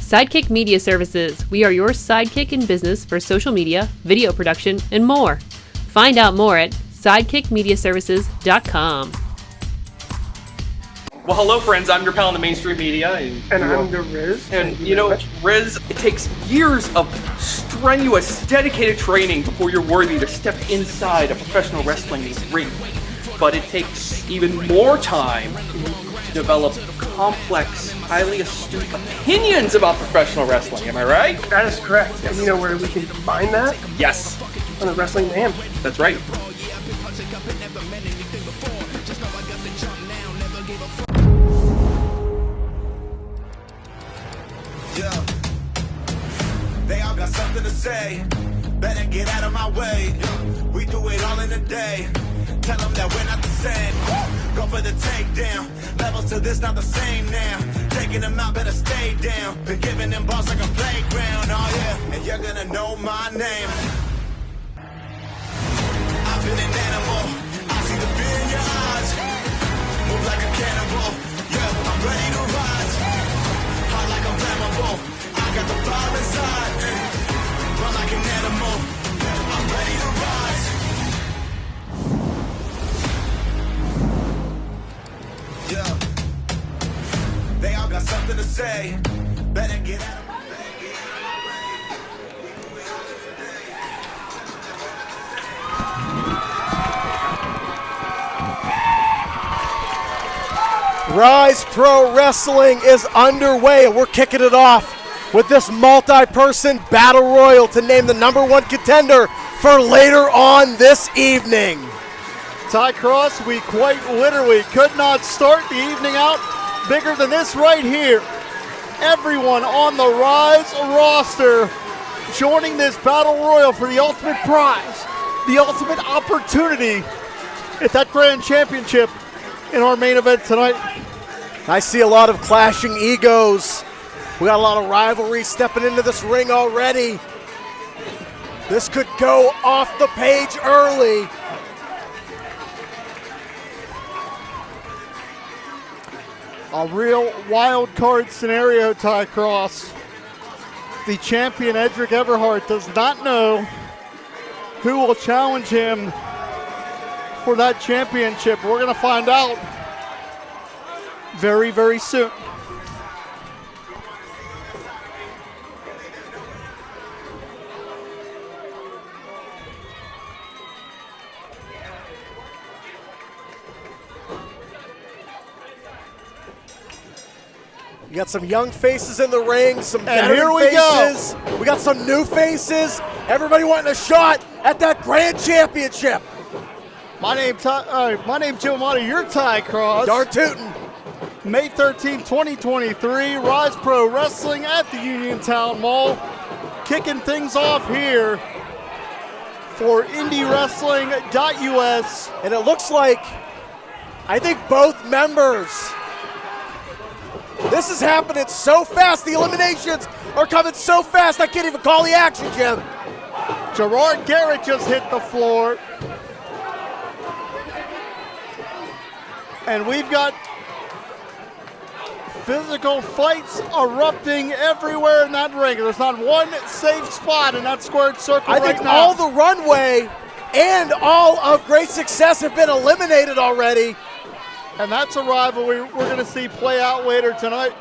Sidekick Media Services. We are your sidekick in business for social media, video production, and more. Find out more at sidekickmediaservices.com. Well, hello, friends. I'm your pal in the mainstream media. And I'm the Ryse. And you know, Ryse, it takes years of strenuous, dedicated training before you're worthy to step inside a professional wrestling ring. But it takes even more time to develop complex, highly astute opinions about professional wrestling. Am I right? That is correct. Yes. And you know where we can find that? Yes. On the Wrestling Mayhem. That's right. Yeah. They all got something to say. Better get out of my way. We do it all in a day. Tell them that we're not the same. Go for the takedown. Levels to this not the same now. Taking them out, better stay down. Been giving them balls like a playground. Oh yeah, and you're gonna know my name. I've been an animal. I see the fear in your eyes. Move like a cannibal. Yeah, I'm ready to rise. Hot like I'm flammable. I got the fire inside. Run like an animal. I'm ready to rise. Yeah. They all got something to say. Better get out of my way. Ryse Pro Wrestling is underway, and we're kicking it off with this multi-person battle royal to name the #1 contender for later on this evening. Ty Cross, we quite literally could not start the evening out bigger than this right here. Everyone on the Ryse roster joining this battle royal for the ultimate prize, the ultimate opportunity at that grand championship in our main event tonight. I see a lot of clashing egos. We got a lot of rivalry stepping into this ring already. This could go off the page early. A real wild card scenario, Ty Cross. The champion, Edric Everhart, does not know who will challenge him for that championship. We're going to find out very, very soon. We got some young faces in the ring, some And here we faces. We got some new faces. Everybody wanting a shot at that grand championship. My name's Joe Amato, you're Ty Cross. Darn tootin'. May 13, 2023, Ryse Pro Wrestling at the Uniontown Mall. Kicking things off here for IndyWrestling.us. And it looks like, I think both members. This is happening so fast. The eliminations are coming so fast, I can't even call the action, Jim. Gerard Garrett just hit the floor. And we've got physical fights erupting everywhere in that ring. There's not one safe spot in that squared circle I think right now. all the Runway and all of Great Success have been eliminated already. And that's a rivalry we're going to see play out later tonight.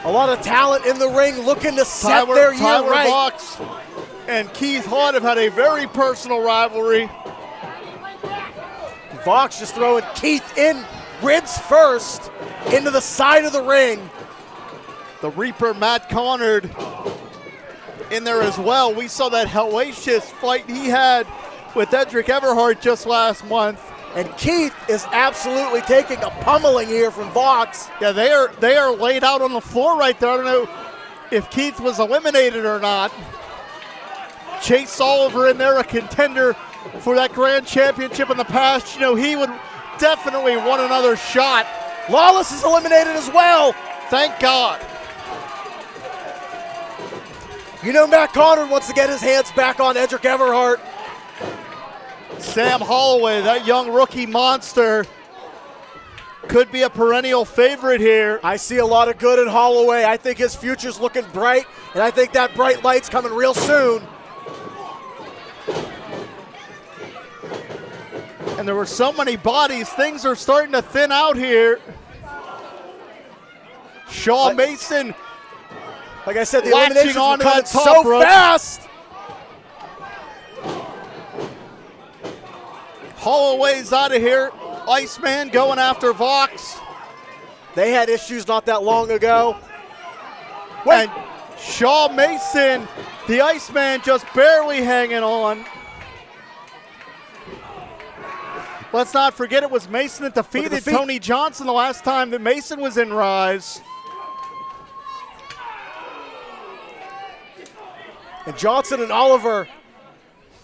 A lot of talent in the ring looking to set their year right. Vox and Keith Haught have had a very personal rivalry. Vox just throwing Keith in ribs first into the side of the ring. The Reaper, Matt Connard, in there as well. We saw that hellacious fight he had with Edric Everhart just last month. And Keith is absolutely taking a pummeling here from Vox. Yeah, they are laid out on the floor right there. I don't know if Keith was eliminated or not. Chase Oliver in there, a contender for that grand championship in the past. You know, he would definitely want another shot. Lawless is eliminated as well. Thank God. You know, Matt Connard wants to get his hands back on Edric Everhart. Sam Holloway, that young rookie monster, could be a perennial favorite here. I see a lot of good in Holloway. I think his future's looking bright, and I think that bright light's coming real soon. And there were so many bodies. Things are starting to thin out here. Shaw Mason, like I said, the latching eliminations were onto coming that top so rope. fast. Holloway's out of here. Iceman going after Vox. They had issues not that long ago. And Shaw Mason, the Iceman, just barely hanging on. Let's not forget it was Mason that defeated Tony Johnson the last time that Mason was in Ryse. And Johnson and Oliver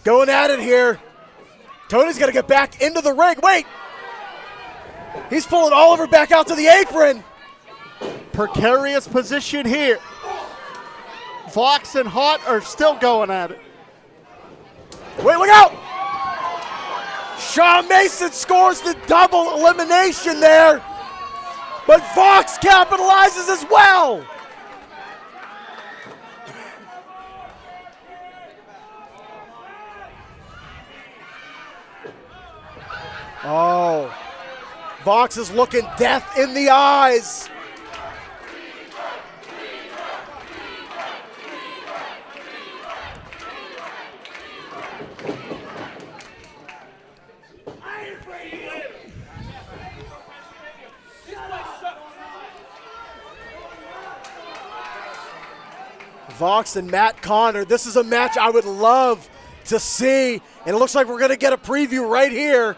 going at it here. Tony's got to get back into the ring. Wait! He's pulling Oliver back out to the apron. Precarious position here. Vox and Haught are still going at it. Wait, look out! Shaw Mason scores the double elimination there. But Vox capitalizes as well. Oh, Vox is looking death in the eyes. Vox and Matt Connor. This is a match I would love to see, and it looks like we're going to get a preview right here.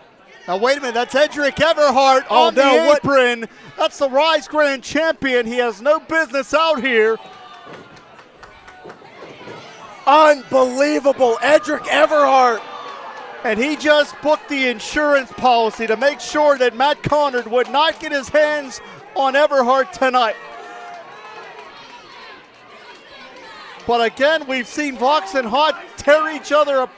Now, wait a minute. That's Edric Everhart on the apron. That's the Ryse Grand Champion. He has no business out here. Unbelievable. Edric Everhart. And he just booked the insurance policy to make sure that Matt Connor would not get his hands on Everhart tonight. But again, we've seen Vox and Haught tear each other up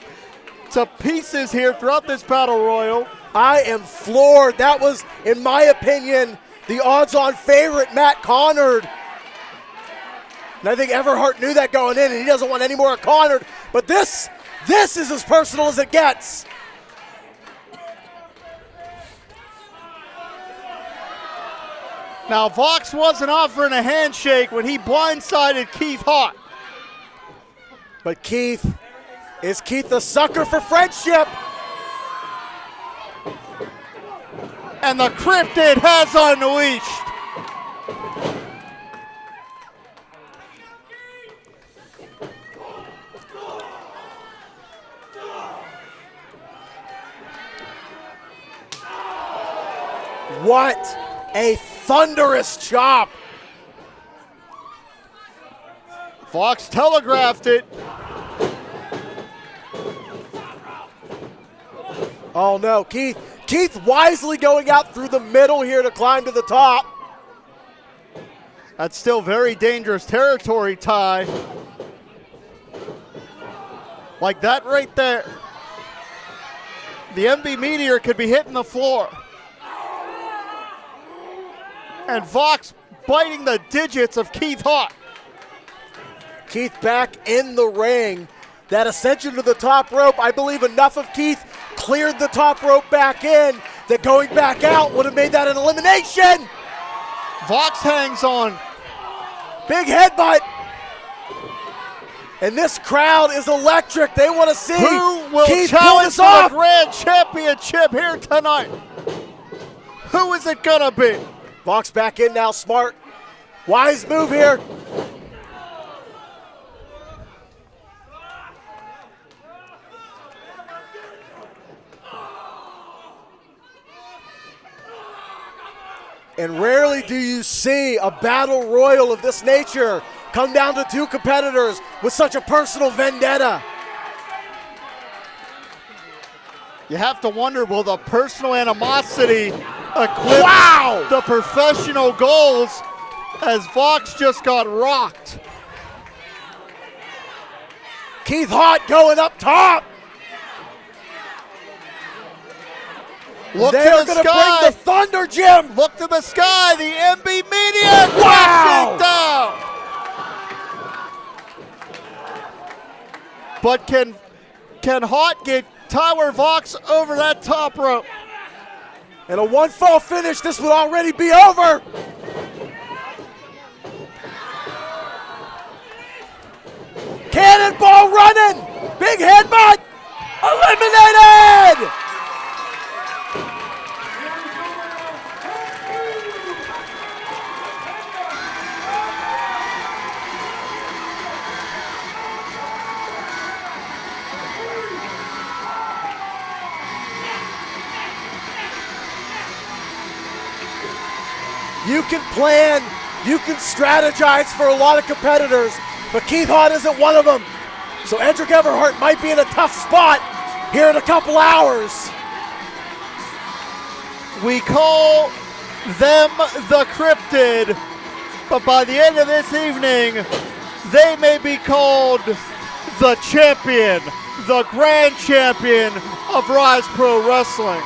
to pieces here throughout this battle royal. I am floored. That was, in my opinion, the odds-on favorite, Matt Connor. And I think Everhart knew that going in, and he doesn't want any more of Connor. But this is as personal as it gets. Now, Vox wasn't offering a handshake when he blindsided Keith Haught. But is Keith the sucker for friendship? And the cryptid has unleashed. What a thunderous chop. Vox telegraphed it. Oh no, Keith wisely going out through the middle here to climb to the top. That's still very dangerous territory, Ty. Like that right there. The MB Meteor could be hitting the floor. And Vox biting the digits of Keith Haught. Keith back in the ring. That ascension to the top rope, I believe enough of Keith cleared the top rope back in that going back out would have made that an elimination. Vox hangs on. Big headbutt. And this crowd is electric. They want to see who will Keith challenge pull this off. the Grand Championship here tonight. Who is it gonna be? Vox back in now, smart. Wise move here. And rarely do you see a battle royal of this nature come down to two competitors with such a personal vendetta. You have to wonder, will the personal animosity eclipse the professional goals as Vox just got rocked? Keith Haught going up top. Look They to are the going to sky. bring the thunder, Jim. Look to the sky. The MB Media Wow. crashes down. But can Haught get Tyler Vox over that top rope? And a one-fall finish, this would already be over. Cannonball running. Big headbutt. Eliminated. You can plan, you can strategize for a lot of competitors, but Keith Haught isn't one of them. So Edric Everhart might be in a tough spot here in a couple hours. We call them the Cryptid, but by the end of this evening, they may be called the champion, the grand champion of Ryse Pro Wrestling.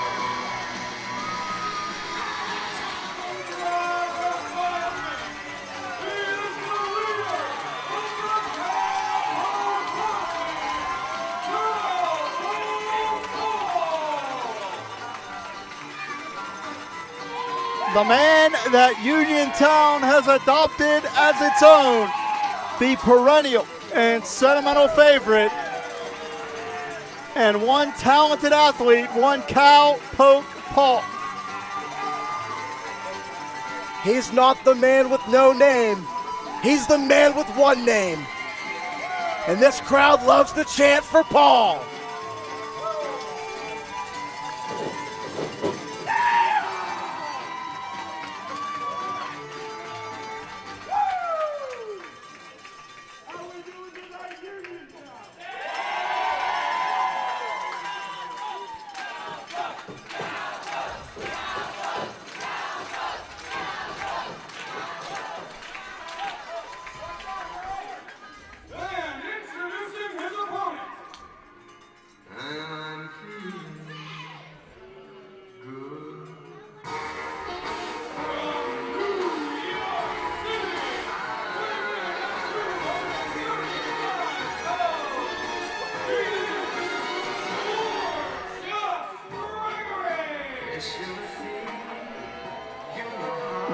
The man that Uniontown has adopted as its own, the perennial and sentimental favorite, and one talented athlete, one Cowpoke Paul. He's not the man with no name. He's the man with one name. And this crowd loves to chant for Paul.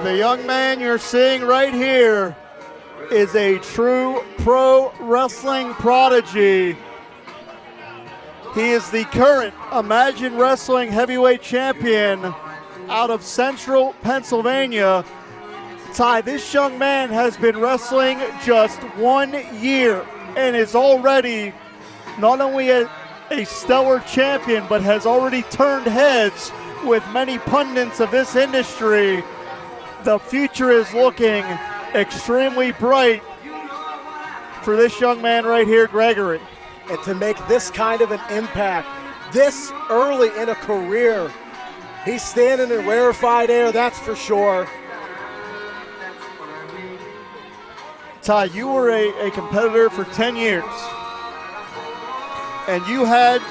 The young man you're seeing right here is a true pro wrestling prodigy. He is the current Imagine Wrestling heavyweight champion out of Central Pennsylvania. Ty, this young man has been wrestling just 1 year and is already not only a stellar champion, but has already turned heads with many pundits of this industry. The future is looking extremely bright for this young man right here, Gregory. And to make this kind of an impact this early in a career, he's standing in rarefied air, that's for sure. Ty, you were a competitor for 10 years, and you had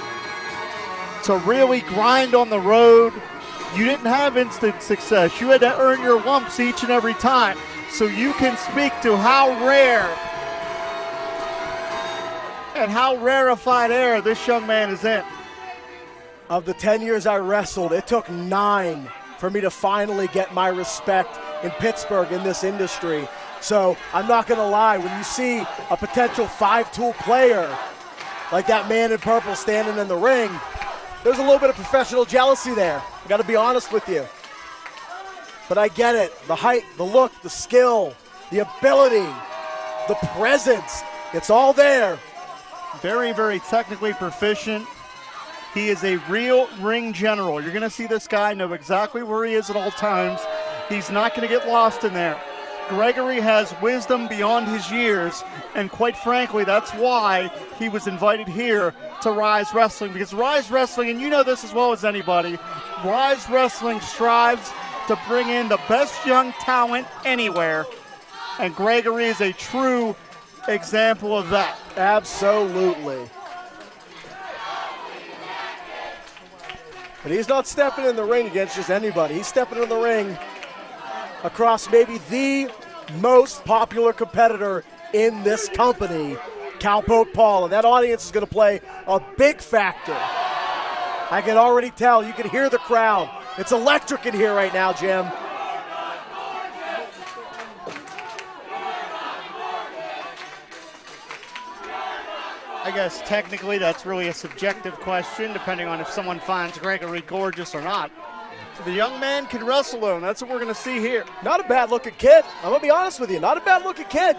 to really grind on the road. You didn't have instant success. You had to earn your lumps each and every time. So you can speak to how rare and how rarefied air this young man is in. Of the 10 years I wrestled, it took 9 for me to finally get my respect in Pittsburgh in this industry. So I'm not gonna lie, when you see a potential 5-tool player like that man in purple standing in the ring, there's a little bit of professional jealousy there. I gotta be honest with you. But I get it, the height, the look, the skill, the ability, the presence, it's all there. Very, very technically proficient. He is a real ring general. You're gonna see this guy know exactly where he is at all times. He's not gonna get lost in there. Gregory has wisdom beyond his years, and quite frankly, that's why he was invited here to Ryse Wrestling, because Ryse Wrestling, and you know this as well as anybody, Ryse Wrestling strives to bring in the best young talent anywhere, and Gregory is a true example of that. Absolutely. But he's not stepping in the ring against just anybody. He's stepping in the ring across maybe the most popular competitor in this company, Cowpoke Paul. And that audience is going to play a big factor. I can already tell. You can hear the crowd. It's electric in here right now, Jim. I guess technically that's really a subjective question, depending on if someone finds Gregory gorgeous or not. The young man can wrestle, and that's what we're going to see here. Not a bad-looking kid. I'm going to be honest with you. Not a bad-looking kid.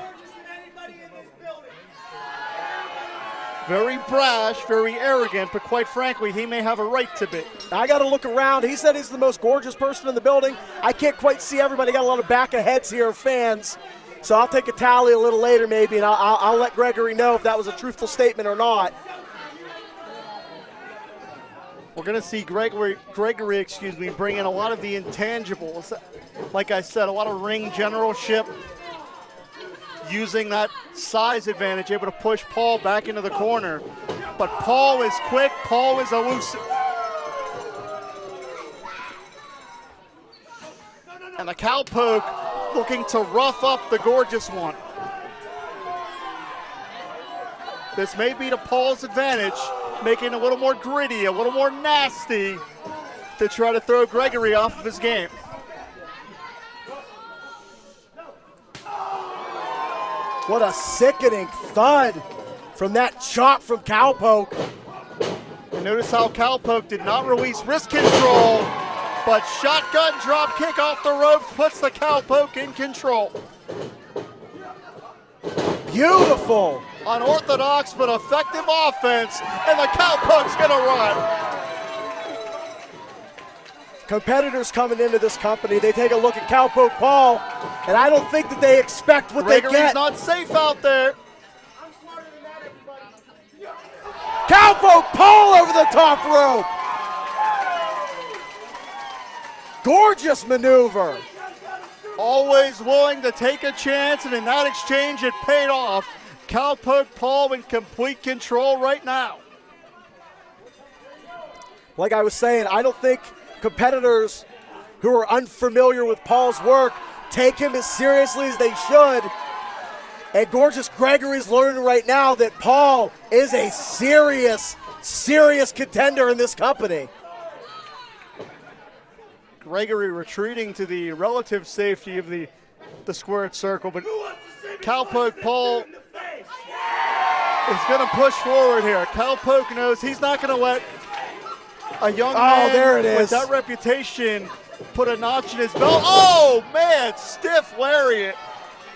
Very brash, very arrogant, but quite frankly, he may have a right to be. I got to look around. He said he's the most gorgeous person in the building. I can't quite see everybody. Got a lot of back of heads here, fans. So I'll take a tally a little later maybe, and I'll let Gregory know if that was a truthful statement or not. We're going to see Gregory, bring in a lot of the intangibles. Like I said, a lot of ring generalship, using that size advantage, able to push Paul back into the corner. But Paul is quick, Paul is elusive. And the Cowpoke looking to rough up the gorgeous one. This may be to Paul's advantage, making it a little more gritty, a little more nasty to try to throw Gregory off of his game. What a sickening thud from that chop from Cowpoke. And notice how Cowpoke did not release wrist control, but shotgun drop kick off the ropes puts the Cowpoke in control. Beautiful. Unorthodox but effective offense, and the Cowpoke's gonna run. Competitors coming into this company, they take a look at Cowpoke Paul, and I don't think that they expect what Gregory's they get. not safe out there. Cowpoke Paul over the top rope. Gorgeous maneuver. Always willing to take a chance, and in that exchange, it paid off. Cowpoke Paul in complete control right now. Like I was saying, I don't think competitors who are unfamiliar with Paul's work take him as seriously as they should. And gorgeous Gregory's learning right now that Paul is a serious, serious contender in this company. Gregory retreating to the relative safety of the squared circle, but Cowpoke Paul is going to push forward here. Cowpoke knows he's not going to let a young man there it with is. that reputation put a notch in his belt. Oh, man, stiff lariat.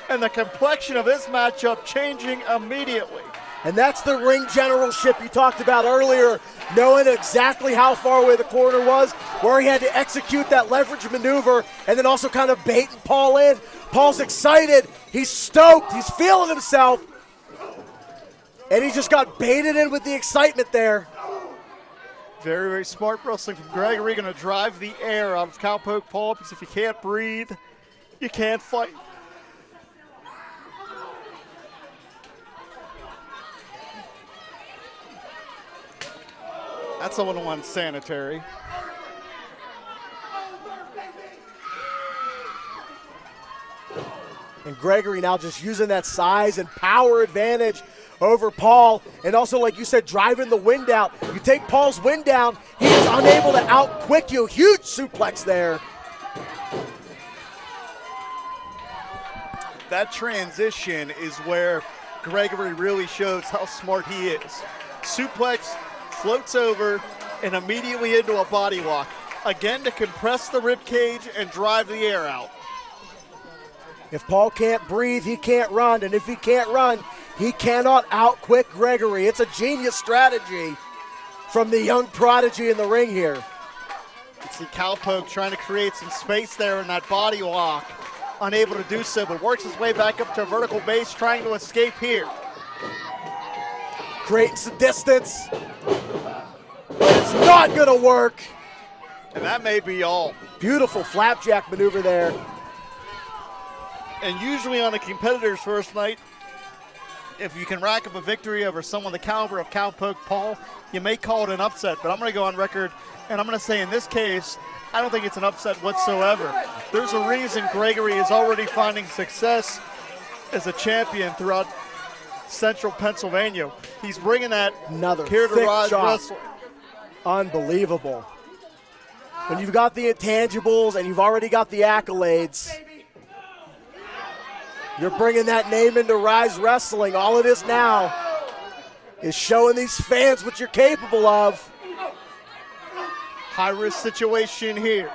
And the complexion of this matchup changing immediately. And that's the ring generalship you talked about earlier, knowing exactly how far away the corner was, where he had to execute that leverage maneuver, and then also kind of baiting Paul in. Paul's excited. He's stoked. He's feeling himself. And he just got baited in with the excitement there. Very, very smart wrestling from Gregory. Going to drive the air out of Cowpoke Paul, because if you can't breathe, you can't fight. That's a little unsanitary. And Gregory now just using that size and power advantage over Paul. And also, like you said, driving the wind out. You take Paul's wind down, he is unable to out-quick you. Huge suplex there. That transition is where Gregory really shows how smart he is. Suplex, floats over, and immediately into a body lock. Again, to compress the rib cage and drive the air out. If Paul can't breathe, he can't run. And if he can't run, he cannot out-quick Gregory. It's a genius strategy from the young prodigy in the ring here. You see Cowpoke trying to create some space there in that body lock. Unable to do so, but works his way back up to a vertical base, trying to escape here. Creating some distance. But it's not going to work. And that may be all. Beautiful flapjack maneuver there. And usually on a competitor's first night, if you can rack up a victory over someone the caliber of Cowpoke Paul, you may call it an upset. But I'm going to go on record, and I'm going to say in this case, I don't think it's an upset whatsoever. There's a reason Gregory is already finding success as a champion throughout Central Pennsylvania. He's bringing that Another here to thick Ryse chop. Wrestling. Unbelievable. When you've got the intangibles and you've already got the accolades, you're bringing that name into Ryse Wrestling. All it is now is showing these fans what you're capable of. High-risk situation here.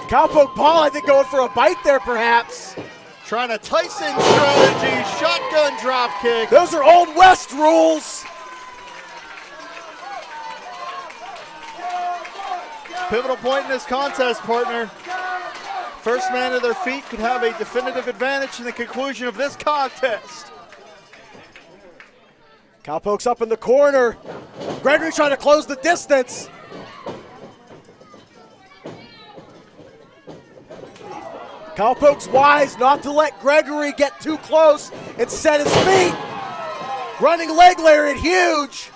Cowpoke Paul, I think, going for a bite there, perhaps. Trying a Tyson strategy, shotgun drop kick. Those are Old West rules. Pivotal point in this contest, partner. First man to their feet could have a definitive advantage in the conclusion of this contest. Cowpoke's up in the corner. Gregory trying to close the distance. Cowpoke's wise not to let Gregory get too close and set his feet. Running leg lariat, huge.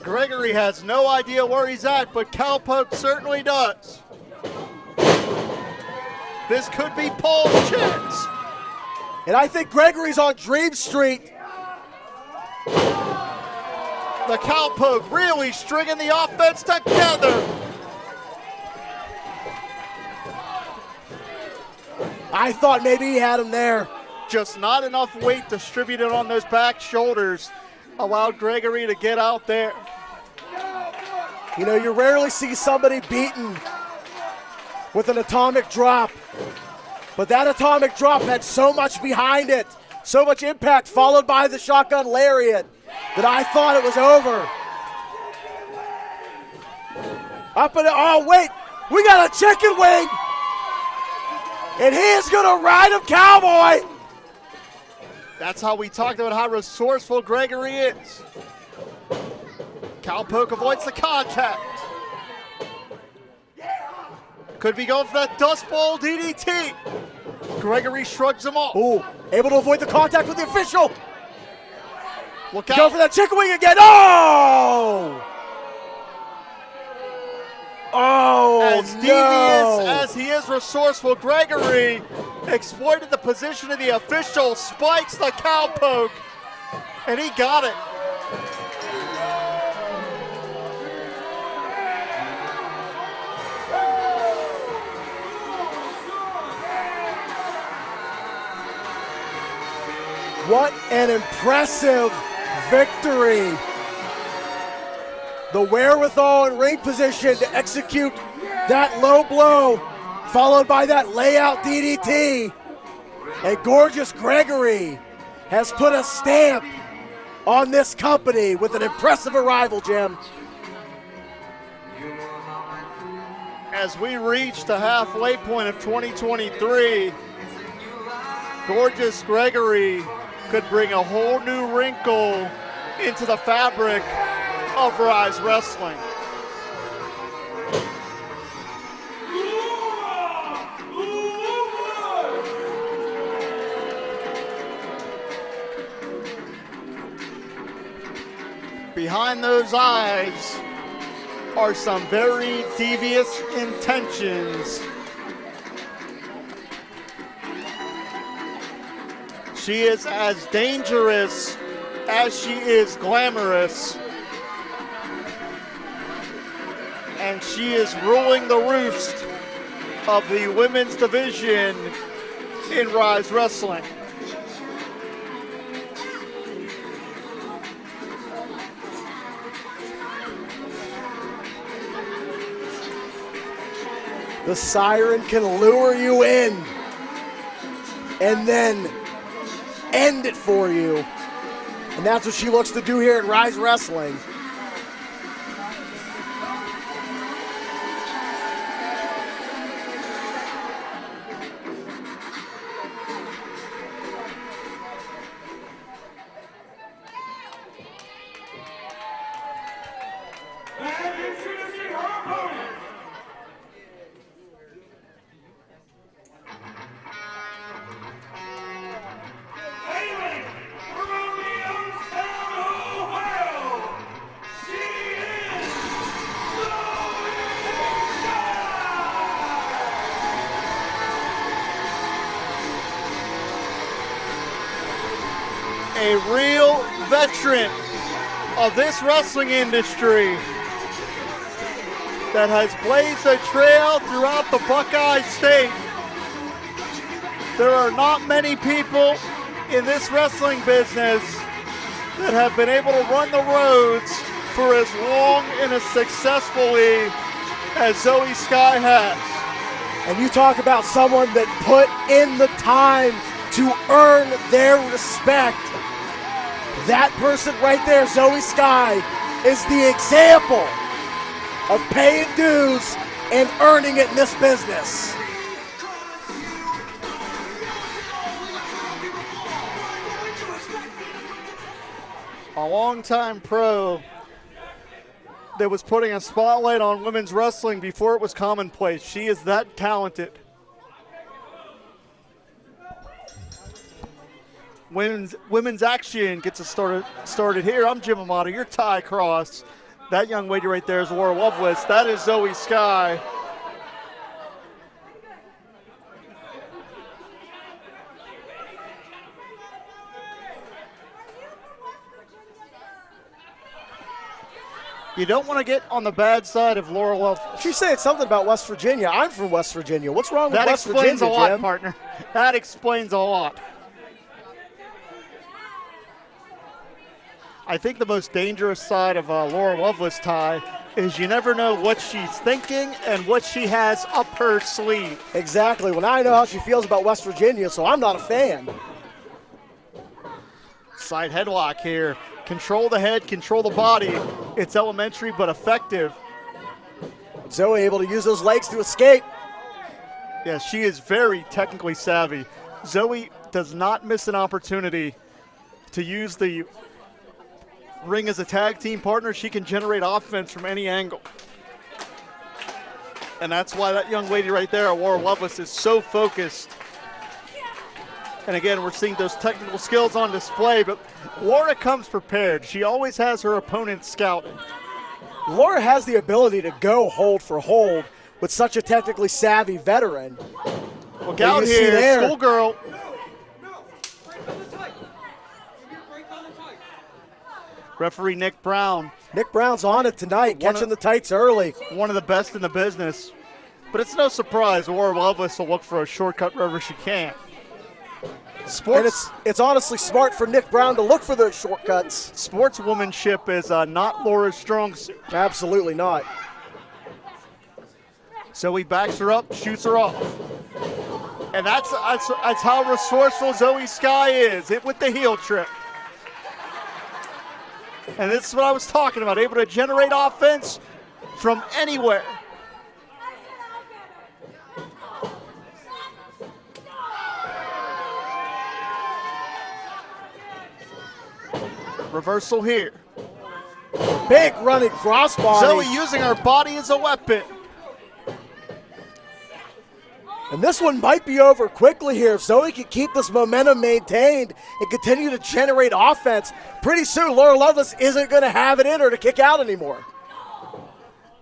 Gregory has no idea where he's at, but Cowpoke certainly does. This could be Paul's chance. And I think Gregory's on Dream Street. The Cowpoke really stringing the offense together. I thought maybe he had him there. Just not enough weight distributed on those back shoulders allowed Gregory to get out there. You know, you rarely see somebody beaten with an atomic drop. But that atomic drop had so much behind it, so much impact, followed by the shotgun lariat, that I thought it was over. Up and oh wait, we got a chicken wing, and he is gonna ride him, Cowboy. That's how we talked about how resourceful Gregory is. Cowpoke avoids the contact. Could be going for that Dust Bowl DDT. Gregory shrugs him off. Ooh, able to avoid the contact with the official. Look out. Go for that chicken wing again. Oh! Oh, as devious as he is resourceful, Gregory exploited the position of the official, spikes the Cowpoke, and he got it. What an impressive victory. The wherewithal and ring position to execute that low blow, followed by that layout DDT. And gorgeous Gregory has put a stamp on this company with an impressive arrival, Jim. As we reach the halfway point of 2023, gorgeous Gregory could bring a whole new wrinkle into the fabric of Ryse Wrestling. Behind those eyes are some very devious intentions. She is as dangerous as she is glamorous. And she is ruling the roost of the women's division in Ryse Wrestling. The siren can lure you in and then end it for you. And that's what she looks to do here at Ryse Wrestling. a real veteran of this wrestling industry that has blazed a trail throughout the Buckeye State. There are not many people in this wrestling business that have been able to run the roads for as long and as successfully as Zoey Skye has. And you talk about someone that put in the time to earn their respect. That person right there, Zoey Skye, is the example of paying dues and earning it in this business. A longtime pro that was putting a spotlight on women's wrestling before it was commonplace. She is that talented. Women's action gets us started here. I'm Jim Amato, your Ty Cross. That young lady right there is Laura Loveless. That is Zoey Skye. You don't want to get on the bad side of Laura Loveless. She's saying something about West Virginia. I'm from West Virginia. What's wrong with West Virginia, That explains a lot, Jim? partner. That explains a lot. I think the most dangerous side of Laura Loveless, Ty, is you never know what she's thinking and what she has up her sleeve. Exactly. Well, now I know how she feels about West Virginia, so I'm not a fan. Side headlock here. Control the head, control the body. It's elementary but effective. Zoey able to use those legs to escape. Yeah, she is very technically savvy. Zoey does not miss an opportunity to use the ring as a tag team partner. She can generate offense from any angle. And that's why that young lady right there, Laura Loveless, is so focused. And again, we're seeing those technical skills on display, but Laura comes prepared. She always has her opponent scouted. Laura has the ability to go hold for hold with such a technically savvy veteran. Look out here, schoolgirl. Referee Nick Brown. Nick Brown's on it tonight, catching the tights early. One of the best in the business. But it's no surprise Laura Loveless will look for a shortcut wherever she can. Sports, and it's honestly smart for Nick Brown to look for those shortcuts. Sportswomanship is not Laura's strong suit. Absolutely not. So he backs her up, shoots her off. And that's how resourceful Zoey Skye is, hit with the heel trip. And this is what I was talking about, able to generate offense from anywhere. Reversal here. Big running crossbody. Zoey using her body as a weapon. And this one might be over quickly here. If Zoey can keep this momentum maintained and continue to generate offense, pretty soon Laura Loveless isn't going to have it in her to kick out anymore.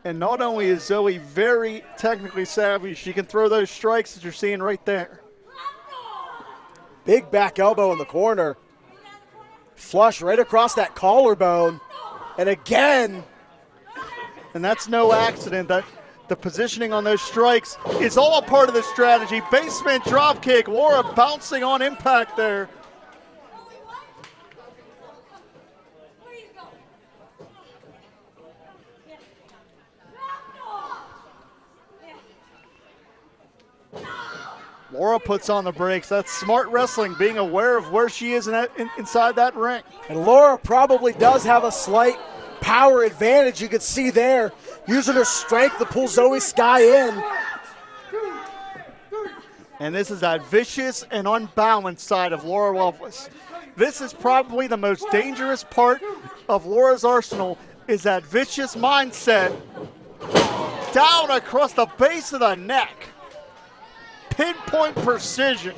And not only is Zoey very technically savvy, she can throw those strikes that you're seeing right there. Big back elbow in the corner. Flush right across that collarbone. And again. And that's no accident. That the positioning on those strikes is all a part of the strategy. Basement drop kick. Laura bouncing on impact there. Laura puts on the brakes. That's smart wrestling, being aware of where she is inside that ring. And Laura probably does have a slight power advantage. You can see there, using her strength to pull Zoey Skye in. And this is that vicious and unbalanced side of Laura Loveless. This is probably the most dangerous part of Laura's arsenal, is that vicious mindset down across the base of the neck. Pinpoint precision.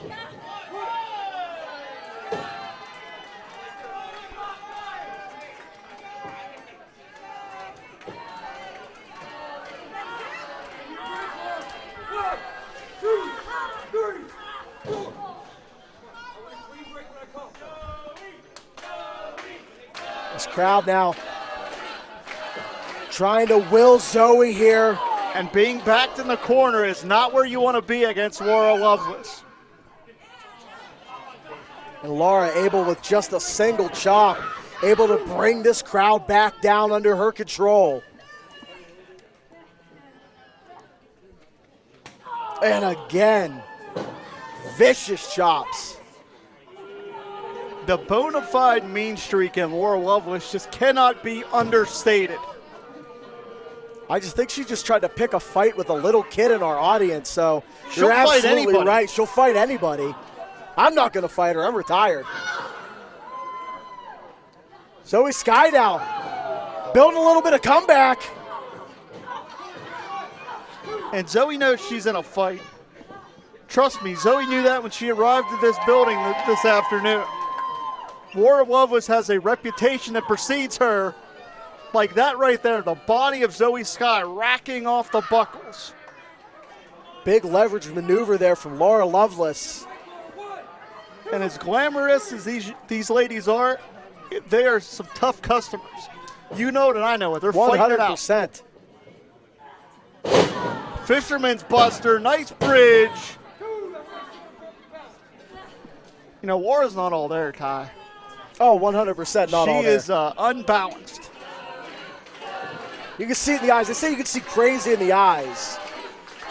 crowd now trying to will Zoey here. And being backed in the corner is not where you want to be against Laura Loveless. And Laura able with just a single chop, able to bring this crowd back down under her control. And again, vicious chops. The bona fide mean streak in Laura Loveless just cannot be understated. I just think she just tried to pick a fight with a little kid in our audience, so She'll you're fight absolutely anybody. right. She'll fight anybody. I'm not going to fight her. I'm retired. Zoey Skye now, building a little bit of comeback. And Zoey knows she's in a fight. Trust me, Zoey knew that when she arrived at this building this afternoon. Laura Loveless has a reputation that precedes her. Like that right there, the body of Zoey Skye racking off the buckles. Big leverage maneuver there from Laura Loveless. And as glamorous as these ladies are, they are some tough customers. You know it and I know it. They're fighting it out. 100%. Fisherman's Buster, nice bridge. You know, Laura's not all there, Ty. Oh, 100% not all She there. is unbalanced. You can see it in the eyes. They say you can see crazy in the eyes.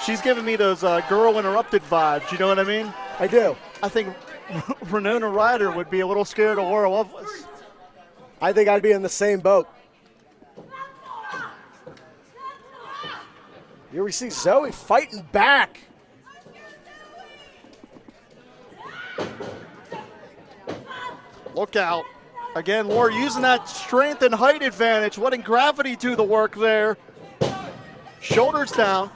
She's giving me those Girl Interrupted vibes, you know what I mean? I do. I think Renona Ryder would be a little scared of Laura Loveless. I think I'd be in the same boat. Here we see Zoey fighting back. Look out. Again, Laura using that strength and height advantage, letting gravity do the work there. Shoulders down.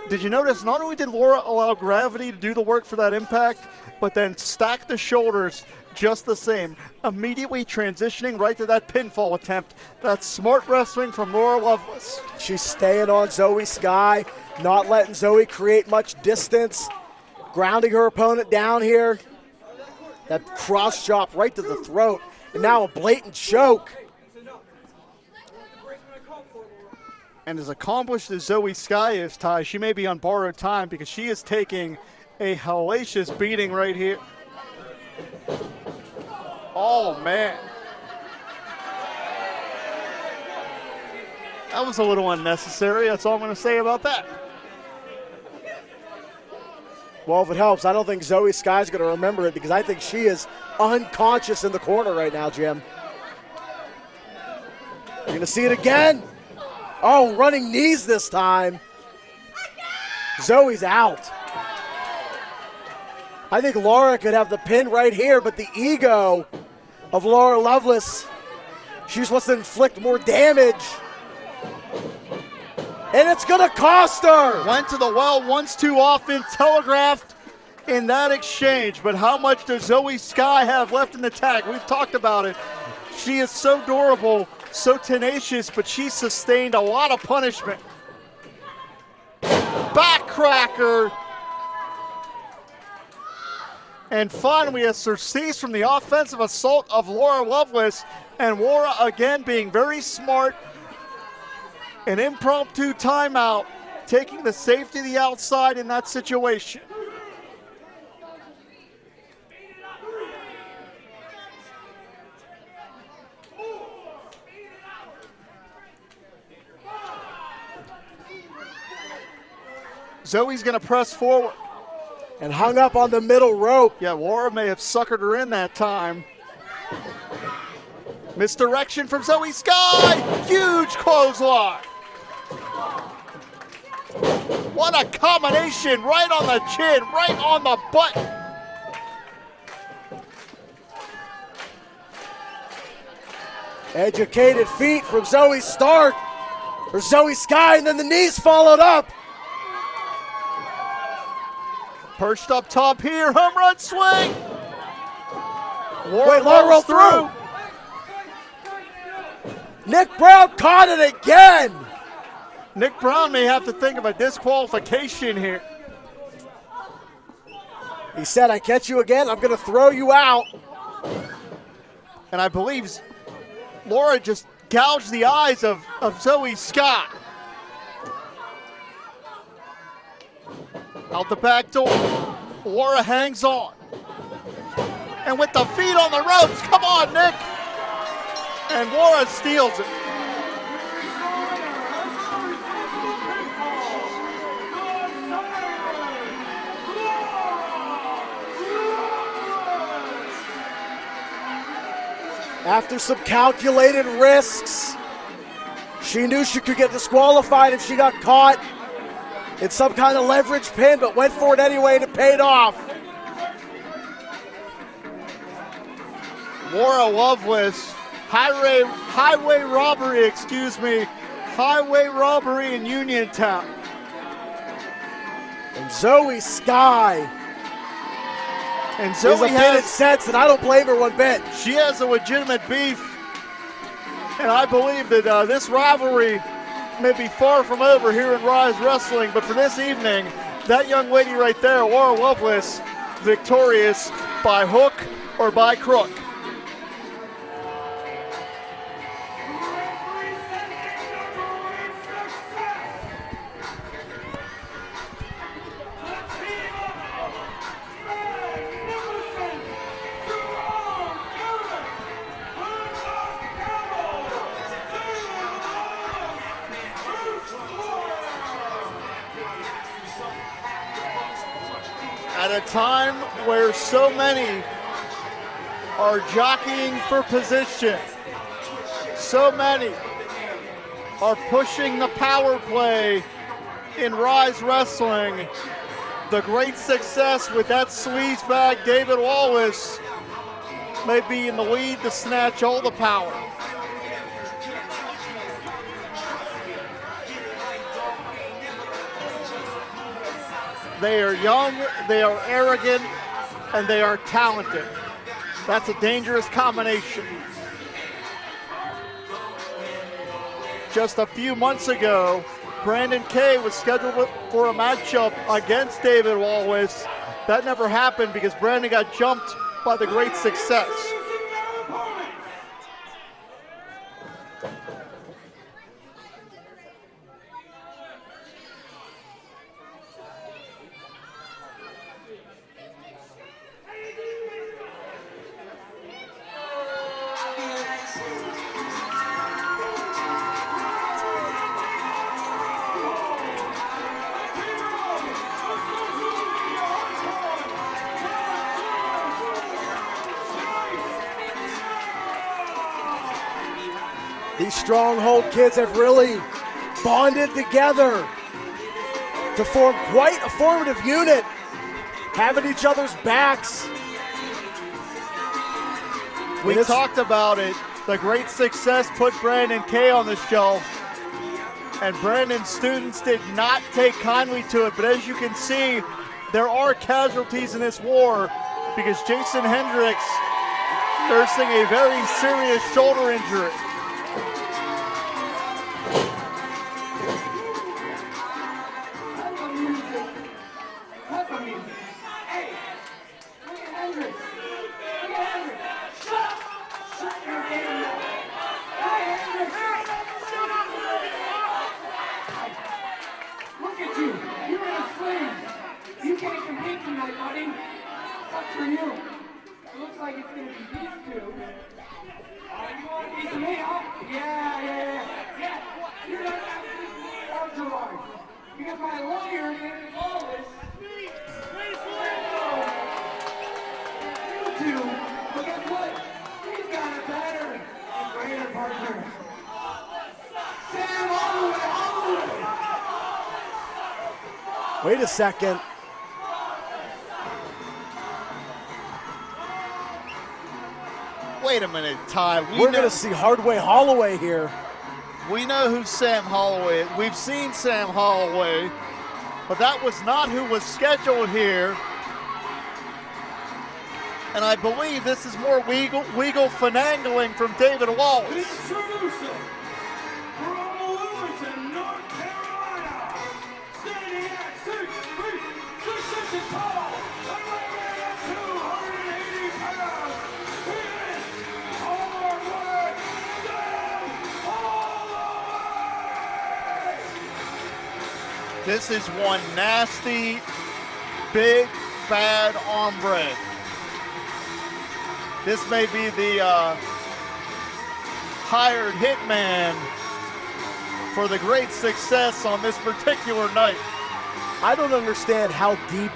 Did you notice not only did Laura allow gravity to do the work for that impact, but then stack the shoulders just the same, immediately transitioning right to that pinfall attempt. That's smart wrestling from Laura Loveless. She's staying on Zoey Skye, not letting Zoey create much distance, grounding her opponent down here. That cross chop right to the throat, and now a blatant choke. And as accomplished as Zoey Skye is, Ty, she may be on borrowed time because she is taking a hellacious beating right here. Oh, man. That was a little unnecessary. That's all I'm going to say about that. Well, if it helps, I don't think Zoey Skye's going to remember it because I think she is unconscious in the corner right now, Jim. You're going to see it again. Oh, running knees this time. Zoey's out. I think Laura could have the pin right here, but the ego of Laura Loveless, she just wants to inflict more damage. And it's going to cost her. Went to the well once too often, telegraphed in that exchange. But how much does Zoey Skye have left in the tank? We've talked about it. She is so durable, so tenacious, but she sustained a lot of punishment. Backcracker. And finally, a surcease from the offensive assault of Laura Loveless. And Laura again being very smart. An impromptu timeout, taking the safety of the outside in that situation. Zoey's going to press forward. And hung up on the middle rope. Yeah, Laura may have suckered her in that time. Misdirection from Zoey Skye. Huge clothesline. What a combination, right on the chin, right on the butt. Educated feet from Zoey Skye, and then the knees followed up. Perched up top here, home run swing. Laura rolled rolls through. Nick Brown caught it again. Nick Brown may have to think of a disqualification here. He said, I catch you again, I'm going to throw you out. And I believe Laura just gouged the eyes of Zoey Skye. Out the back door, Laura hangs on. And with the feet on the ropes, come on, Nick. And Laura steals it. After some calculated risks, she knew she could get disqualified if she got caught in some kind of leverage pin, but went for it anyway and it paid off. Laura Loveless, highway robbery in Uniontown. And Zoey Skye And is Zoey a bit incensed, and I don't blame her one bit. She has a legitimate beef, and I believe that this rivalry may be far from over here in Ryse Wrestling, but for this evening, that young lady right there, Laura Loveless, victorious by hook or by crook. At a time where so many are jockeying for position, so many are pushing the power play in Ryse Wrestling, the great success with that sleaze bag David Wallace may be in the lead to snatch all the power. They are young, they are arrogant, and they are talented. That's a dangerous combination. Just a few months ago, Brandon Kay was scheduled for a matchup against David Wallace. That never happened because Brandon got jumped by the great success. These Stronghold kids have really bonded together to form quite a formative unit, having each other's backs. We talked about it. The great success put Brandon Kay on the shelf, and Brandon's students did not take kindly to it. But as you can see, there are casualties in this war because Jason Hendricks nursing a very serious shoulder injury. Wait a second. Wait a minute, Ty. We're going to see Hardway Holloway here. We know who Sam Holloway is. We've seen Sam Holloway, but that was not who was scheduled here. And I believe this is more legal finagling from David Wallace. This is one nasty, big, bad hombre. This may be the hired hitman for the great success on this particular night. I don't understand how deep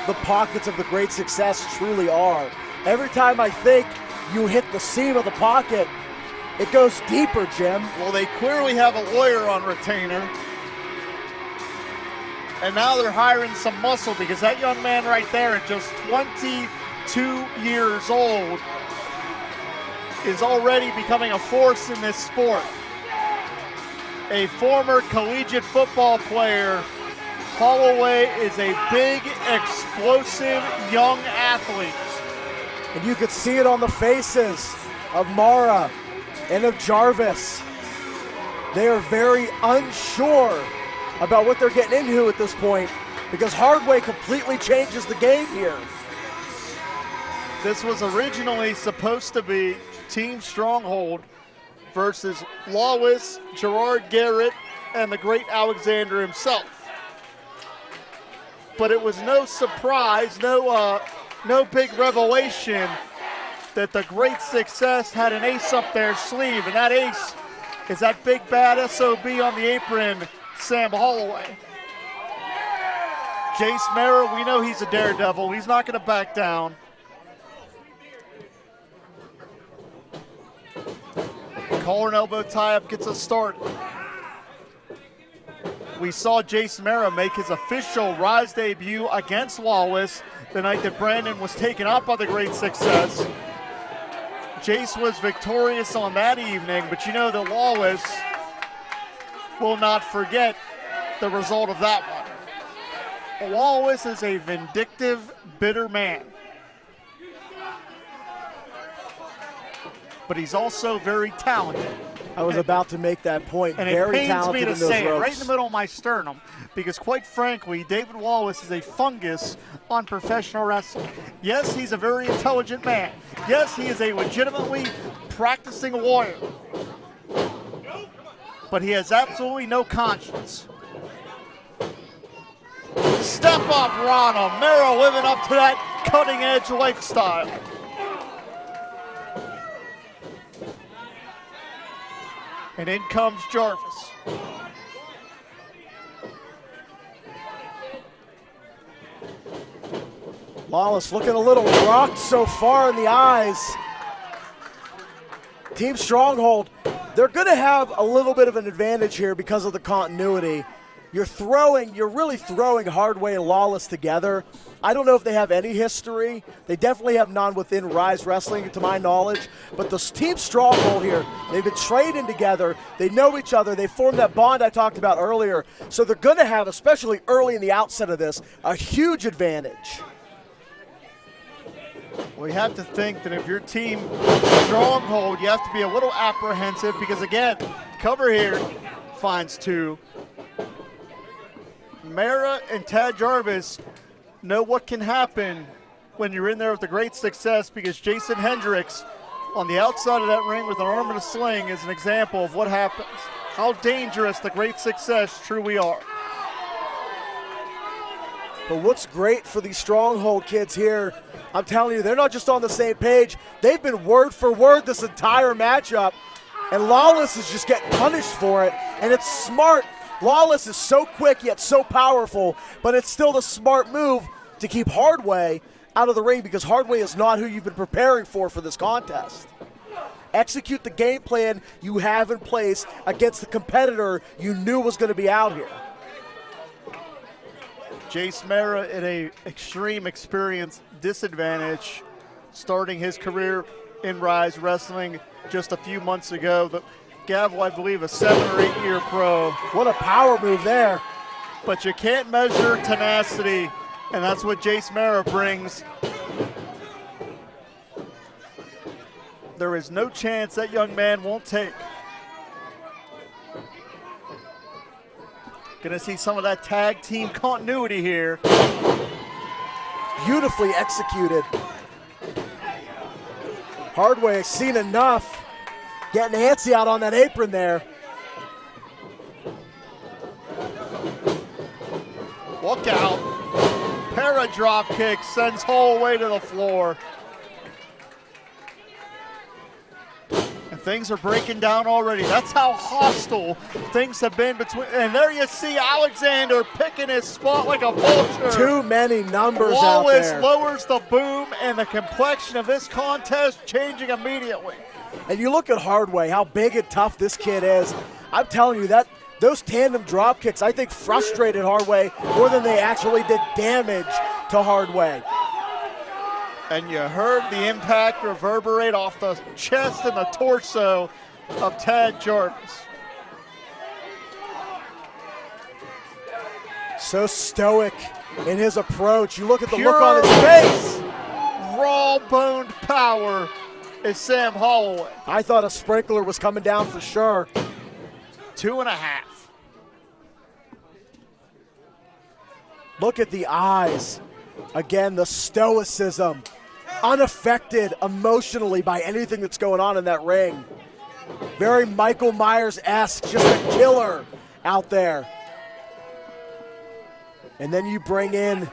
the pockets of the great success truly are. Every time I think you hit the seam of the pocket, it goes deeper, Jim. Well, they clearly have a lawyer on retainer. And now they're hiring some muscle because that young man right there at just 22 years old is already becoming a force in this sport. A former collegiate football player, Holloway is a big, explosive young athlete. And you could see it on the faces of Mara and of Jarvis. They are very unsure about what they're getting into at this point because Hardway completely changes the game here. This was originally supposed to be Team Stronghold versus Loveless, Gerard, Garrett, and the great Alexander himself. But it was no surprise, no big revelation that the great success had an ace up their sleeve, and that ace is that big bad SOB on the apron, Sam Holloway. Jace Mara, we know he's a daredevil. He's not going to back down. Collar and elbow tie-up gets us started. We saw Jace Mara make his official Ryse debut against Loveless the night that Brandon was taken out by the great success. Jace was victorious on that evening, but you know that Loveless will not forget the result of that one. Loveless is a vindictive, bitter man. But he's also very talented. I was about to make that point. And very it pains talented me to in those say it ropes. right in the middle of my sternum, because quite frankly, David Wallace is a fungus on professional wrestling. Yes, he's a very intelligent man. Yes, he is a legitimately practicing warrior. But he has absolutely no conscience. Step up, Ronnie. Mara living up to that cutting-edge lifestyle. And in comes Jarvis. Lawless looking a little rocked so far in the eyes. Team Stronghold, they're going to have a little bit of an advantage here because of the continuity. You're really throwing Hardway and Lawless together. I don't know if they have any history. They definitely have none within Ryse Wrestling, to my knowledge. But the Team Stronghold here, they've been training together. They know each other. They formed that bond I talked about earlier. So they're going to have, especially early in the outset of this, a huge advantage. Well, you have to think that if you're Team Stronghold, you have to be a little apprehensive because, again, cover here finds two. Mara and Tad Jarvis know what can happen when you're in there with the great success because Jason Hendricks on the outside of that ring with an arm and a sling is an example of what happens, how dangerous the great success truly are. But what's great for these Stronghold kids here, I'm telling you, they're not just on the same page. They've been word for word this entire matchup, and Lawless is just getting punished for it, and it's smart. Lawless is so quick yet so powerful, but it's still the smart move to keep Hardway out of the ring because Hardway is not who you've been preparing for this contest. Execute the game plan you have in place against the competitor you knew was going to be out here. Jace Mara at an extreme experience disadvantage, starting his career in Ryse Wrestling just a few months ago. Gavel, I believe, a 7 or 8 year pro. What a power move there. But you can't measure tenacity, and that's what Jace Mara brings. There is no chance that young man won't take. Gonna see some of that tag team continuity here. Beautifully executed. Hardway has seen enough. Getting antsy out on that apron there. Look out. Para drop kick sends Holloway to the floor. And things are breaking down already. That's how hostile things have been between. And there you see Alexander picking his spot like a vulture. Too many numbers Wallace out there. lowers the boom, and the complexion of this contest changing immediately. And you look at Hardway, how big and tough this kid is. I'm telling you, that those tandem drop kicks, I think, frustrated Hardway more than they actually did damage to Hardway. And you heard the impact reverberate off the chest and the torso of Tad Jarvis. So stoic in his approach. You look at the Pure look on his face. Raw-boned power is Sam Holloway. I thought a sprinkler was coming down for sure. 2.5. Look at the eyes. Again, the stoicism. Unaffected emotionally by anything that's going on in that ring. Very Michael Myers-esque, just a killer out there. And then you bring in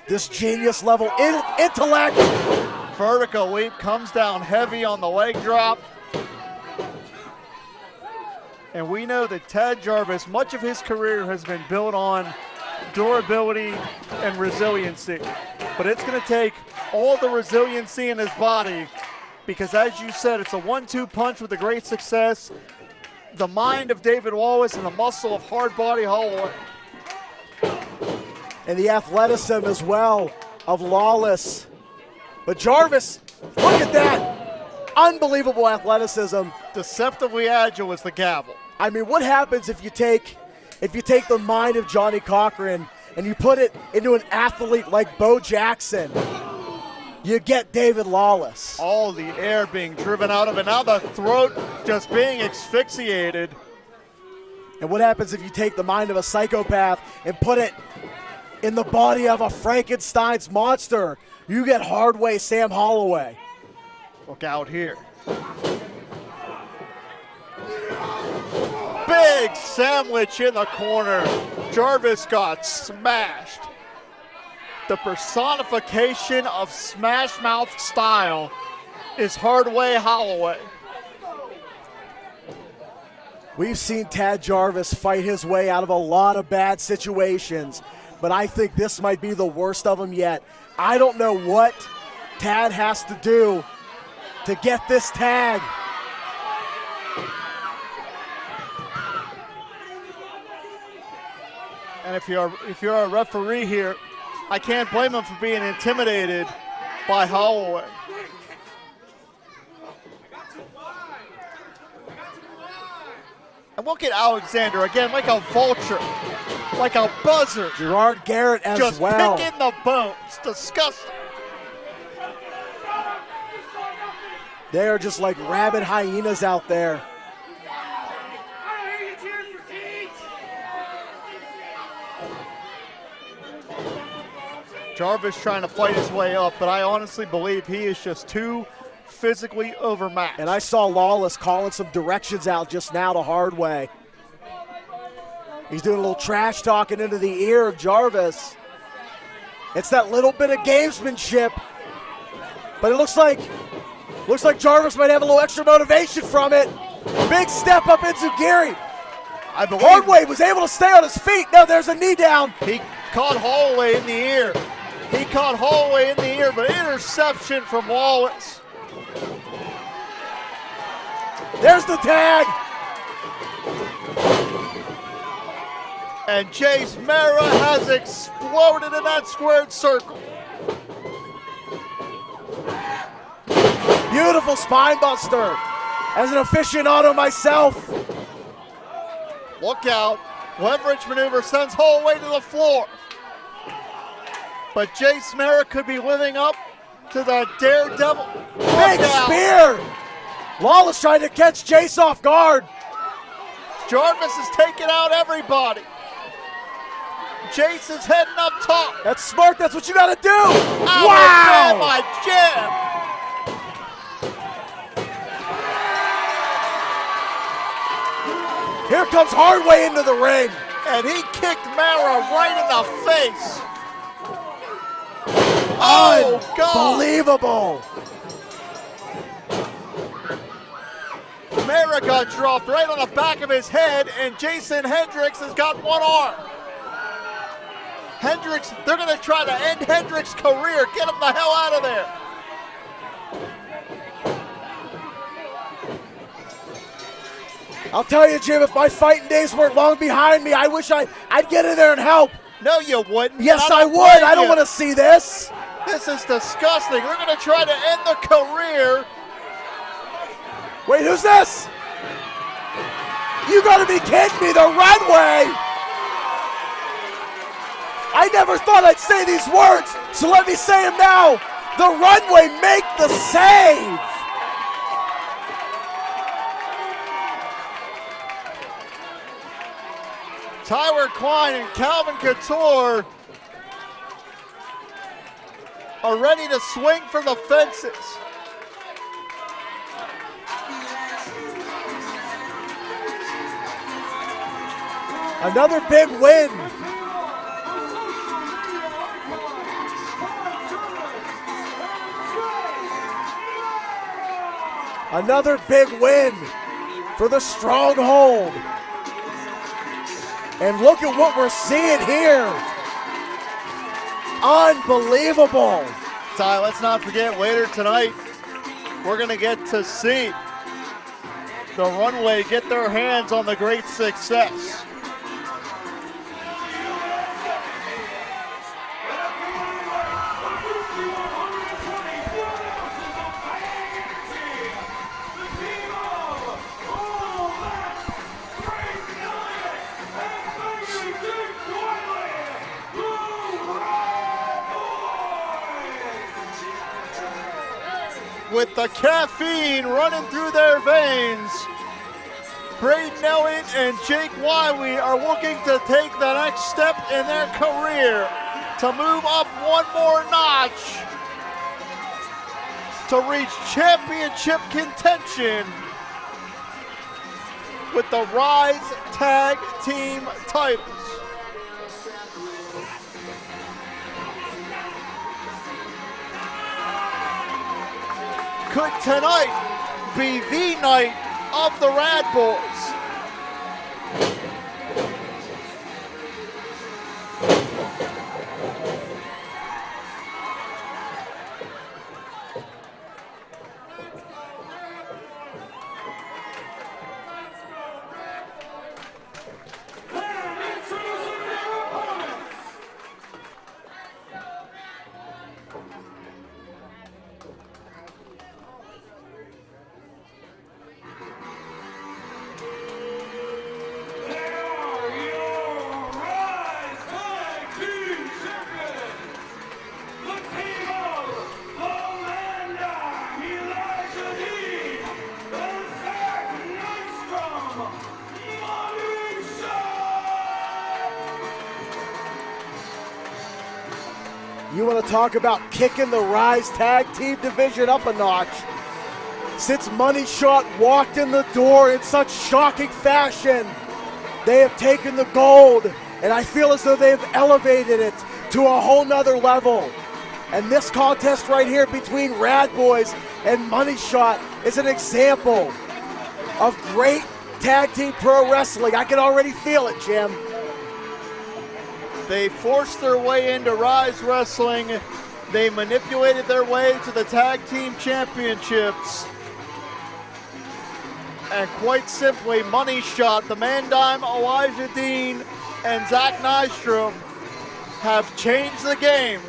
this genius level intellect. Vertical leap comes down heavy on the leg drop. And we know that Tad Jarvis, much of his career has been built on durability and resiliency. But it's going to take all the resiliency in his body because, as you said, it's a 1-2 punch with a great success. The mind of David Wallace and the muscle of hard body Holloway. And the athleticism as well of Lawless. But Jarvis, look at that. Unbelievable athleticism. Deceptively agile is the gavel. I mean, what happens if you take the mind of Johnny Cochran and you put it into an athlete like Bo Jackson? You get David Lawless. All the air being driven out of it. Now the throat just being asphyxiated. And what happens if you take the mind of a psychopath and put it in the body of a Frankenstein's monster? You get Hardway Sam Holloway. Look out here. Big sandwich in the corner. Jarvis got smashed. The personification of Smash Mouth style is Hardway Holloway. We've seen Tad Jarvis fight his way out of a lot of bad situations, but I think this might be the worst of them yet. I don't know what Tad has to do to get this tag. And if you're a referee here, I can't blame him for being intimidated by Holloway. And look at Alexander again, like a vulture, like a buzzard. Gerard Garrett as just well. Just picking the bones. Disgusting. They are just like rabid hyenas out there. Jarvis trying to fight his way up, but I honestly believe he is just too physically overmatched. And I saw Lawless calling some directions out just now to Hardway. He's doing a little trash talking into the ear of Jarvis. It's that little bit of gamesmanship, but it looks like Jarvis might have a little extra motivation from it. Big step up in Zugiri. I believe Hardway was able to stay on his feet. No, there's a knee down. He caught Holloway in the ear. He caught Holloway in the ear, but interception from Wallace. There's the tag. And Jace Mara has exploded in that squared circle. Beautiful spine buster. As an aficionado myself. Look out. Leverage maneuver sends Holloway to the floor. But Jace Mara could be living up to the daredevil. Big spear. Lawless trying to catch Jace off guard. Jarvis is taking out everybody. Jace is heading up top. That's smart. That's what you got to do. Wow! My jab. Here comes Hardway into the ring. And he kicked Mara right in the face. Unbelievable. Mara got dropped right on the back of his head, and Jason Hendricks has got one arm. Hendricks, they're going to try to end Hendricks' career. Get him the hell out of there. I'll tell you, Jim, if my fighting days weren't long behind me, I wish I'd get in there and help. No, you wouldn't. Yes, I would. I don't want to see this. This is disgusting. They're going to try to end the career. Wait, who's this? You got to be kidding me, the Runway. I never thought I'd say these words, so let me say them now. The Runway make the save. Klein and Calvin Couture are ready to swing for the fences. Another big win. Another big win for the Stronghold. And look at what we're seeing here. Unbelievable. Ty, let's not forget later tonight, we're going to get to see the Runway get their hands on the great success. With the caffeine running through their veins, Braden Elliott and Jake Wiley are looking to take the next step in their career to move up one more notch to reach championship contention with the Ryse Tag Team titles. Could tonight be the night of the Rad Boys? You want to talk about kicking the Ryse Tag Team division up a notch. Since Money Shot walked in the door in such shocking fashion, they have taken the gold, and I feel as though they have elevated it to a whole nother level. And this contest right here between Rad Boys and Money Shot is an example of great tag team pro wrestling. I can already feel it, Jim. They forced their way into Ryse Wrestling. They manipulated their way to the Tag Team Championships. And quite simply, Money Shot, the Mandime, Elijah Dean, and Zach Nystrom have changed the game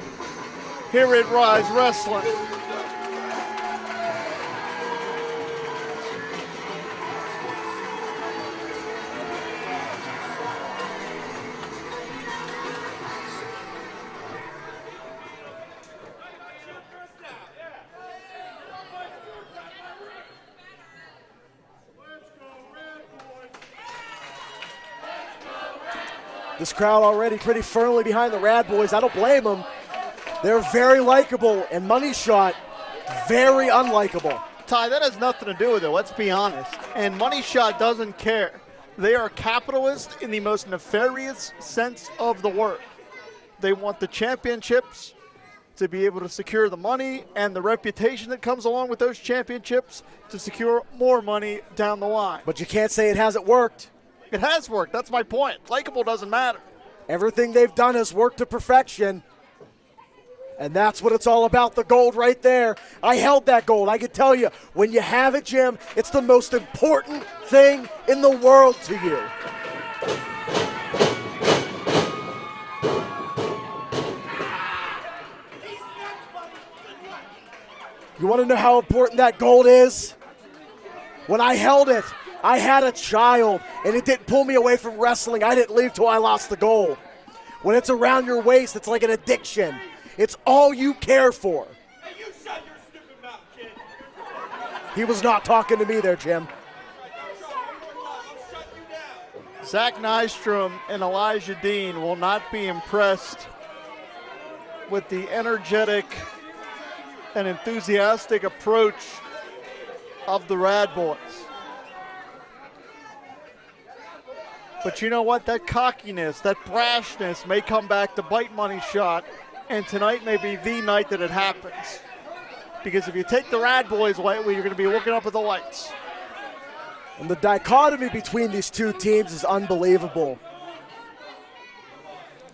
here at Ryse Wrestling. This crowd already pretty firmly behind the Rad Boys. I don't blame them. They're very likable, and Money Shot, very unlikable. Ty, that has nothing to do with it, let's be honest. And Money Shot doesn't care. They are capitalists in the most nefarious sense of the word. They want the championships to be able to secure the money and the reputation that comes along with those championships to secure more money down the line. But you can't say it hasn't worked. It has worked. That's my point. Likeable doesn't matter. Everything they've done has worked to perfection. And that's what it's all about, the gold right there. I held that gold. I can tell you, when you have it, Jim, it's the most important thing in the world to you. You want to know how important that gold is? When I held it, I had a child, and it didn't pull me away from wrestling. I didn't leave till I lost the gold. When it's around your waist, it's like an addiction. It's all you care for. Hey, you shut your stupid mouth, kid. He was not talking to me there, Jim. I'll shut you down. Zach Nystrom and Elijah Dean will not be impressed with the energetic and enthusiastic approach of the Rad Boys. But you know what? That cockiness, that brashness may come back to bite Money Shot, and tonight may be the night that it happens. Because if you take the Rad Boys lightly, you're going to be looking up at the lights. And the dichotomy between these two teams is unbelievable.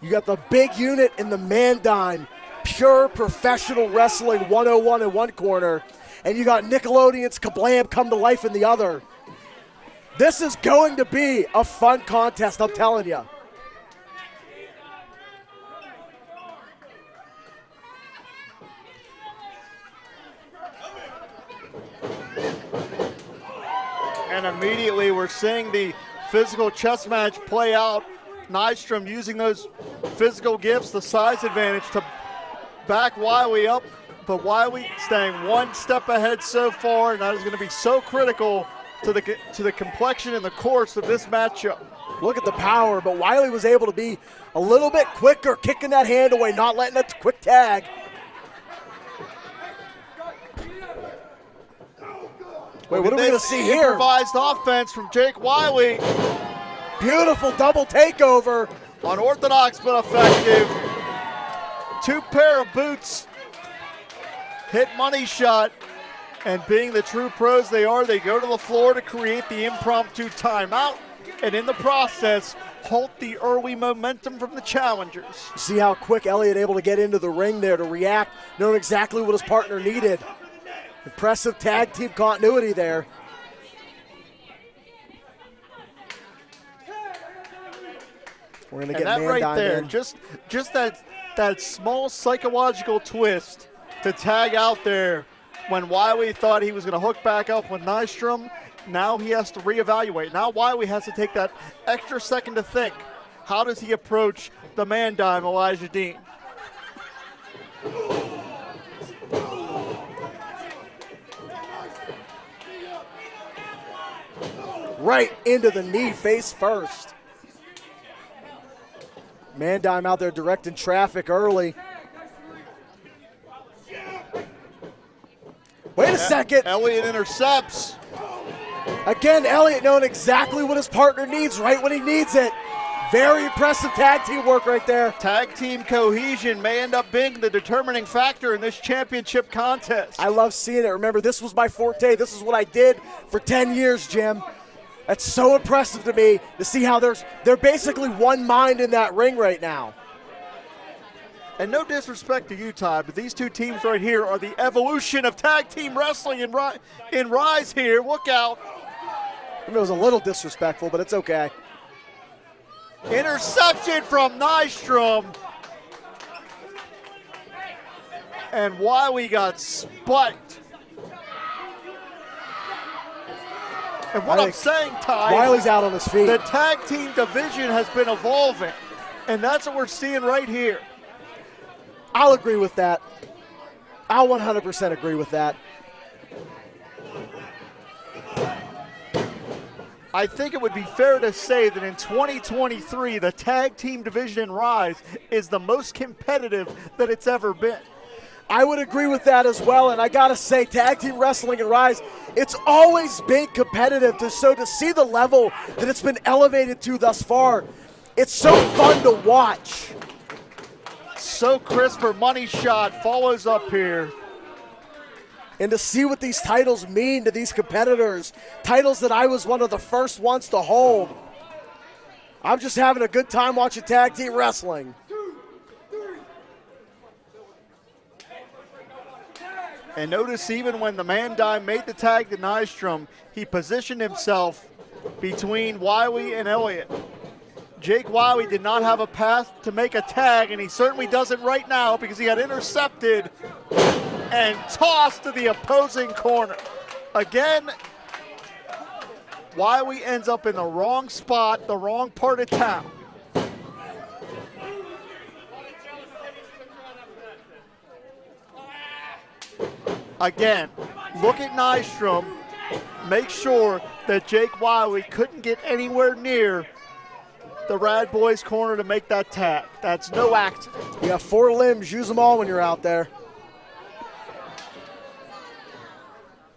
You got the big unit in the Man Dime, pure professional wrestling 101 in one corner, and you got Nickelodeon's Kablam come to life in the other. This is going to be a fun contest, I'm telling you. And immediately we're seeing the physical chess match play out. Nystrom using those physical gifts, the size advantage to back Wiley up, but Wiley staying one step ahead so far, and that is going to be so critical to the complexion and the course of this matchup. Look at the power, but Wiley was able to be a little bit quicker, kicking that hand away, not letting that quick tag. Wait, what are we going to see here? Improvised offense from Jake Wiley. Beautiful double takeover. Unorthodox but effective. Two pair of boots. Hit Money Shot. And being the true pros they are, they go to the floor to create the impromptu timeout. And in the process, halt the early momentum from the challengers. See how quick Elliott able to get into the ring there to react, knowing exactly what his partner needed. Impressive tag team continuity there. We're going to get that Man right Dime there, in. just that small psychological twist to tag out there when Wiley thought he was going to hook back up with Nystrom. Now he has to reevaluate. Now Wiley has to take that extra second to think. How does he approach the Man Dime, Elijah Dean? Right into the knee, face first. Man Dime out there directing traffic early. Wait a second. Elliott intercepts. Again, Elliott knowing exactly what his partner needs right when he needs it. Very impressive tag team work right there. Tag team cohesion may end up being the determining factor in this championship contest. I love seeing it. Remember, this was my forte. This is what I did for 10 years, Jim. That's so impressive to me to see how they're basically one mind in that ring right now. And no disrespect to you, Todd, but these two teams right here are the evolution of tag team wrestling in Ryse here. Look out. I mean, it was a little disrespectful, but it's okay. Interception from Nystrom. And Wiley got spiked. And what I'm saying, Ty, Wiley's out on his feet. the tag team division has been evolving. And that's what we're seeing right here. I'll agree with that. I'll 100% agree with that. I think it would be fair to say that in 2023, the tag team division in Ryse is the most competitive that it's ever been. I would agree with that as well, and I gotta say, tag team wrestling and Ryse, it's always been competitive, so to see the level that it's been elevated to thus far, it's so fun to watch. So crisp, her money shot follows up here. And to see what these titles mean to these competitors, titles that I was one of the first ones to hold. I'm just having a good time watching tag team wrestling. And notice even when the man dime made the tag to Nystrom, he positioned himself between Wiley and Elliott. Jake Wiley did not have a path to make a tag, and he certainly doesn't right now because he got intercepted and tossed to the opposing corner. Again, Wiley ends up in the wrong spot, the wrong part of town. Again, look at Nystrom. Make sure that Jake Wiley couldn't get anywhere near the Rad Boys corner to make that tag. That's no accident. You have 4 limbs, use them all when you're out there.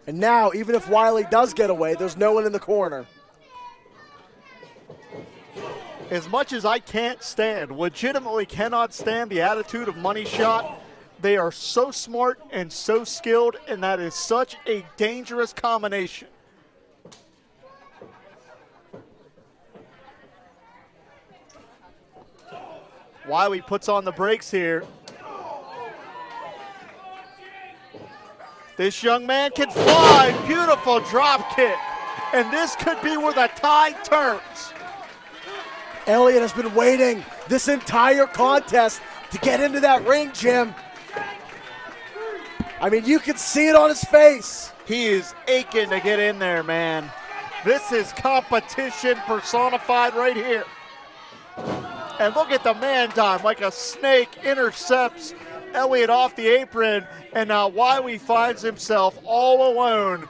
And now, even if Wiley does get away, there's no one in the corner. As much as I can't stand, legitimately cannot stand the attitude of Money Shot, they are so smart and so skilled, and that is such a dangerous combination. Wiley puts on the brakes here. This young man can fly. Beautiful drop kick. And this could be where the tide turns. Elliott has been waiting this entire contest to get into that ring, Jim. I mean, you can see it on his face. He is aching to get in there, man. This is competition personified right here. And look at the man dime, like a snake, intercepts Elliott off the apron, and now Wiley finds himself all alone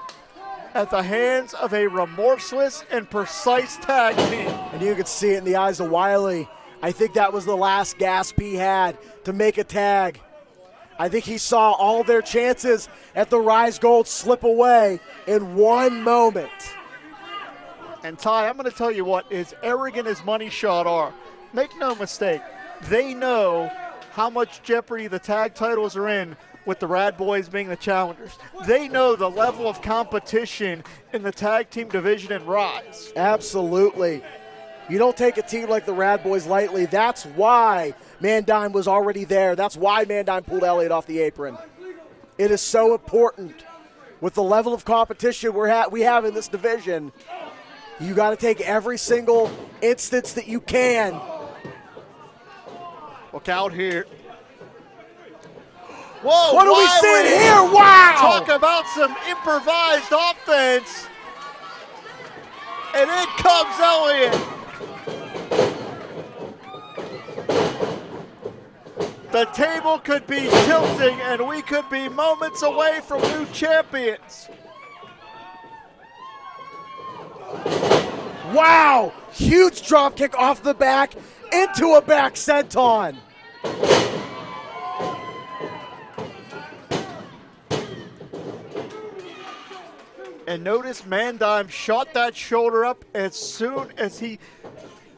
at the hands of a remorseless and precise tag team. And you could see it in the eyes of Wiley. I think that was the last gasp he had to make a tag. I think he saw all their chances at the Ryse Gold slip away in one moment. And Ty, I'm going to tell you what, as arrogant as Money Shot are, make no mistake, they know how much jeopardy the tag titles are in with the Rad Boys being the challengers. They know the level of competition in the tag team division in Ryse. Absolutely. You don't take a team like the Rad Boys lightly. That's why Mandime was already there. That's why Mandime pulled Elliott off the apron. It is so important with the level of competition we have in this division. You got to take every single instance that you can. Look out here. Whoa, what are we seeing here? Wow! Talk about some improvised offense. And in comes Elliott. The table could be tilting, and we could be moments away from new champions. Wow! Huge drop kick off the back into a back senton. And notice Mandime shot that shoulder up as soon as he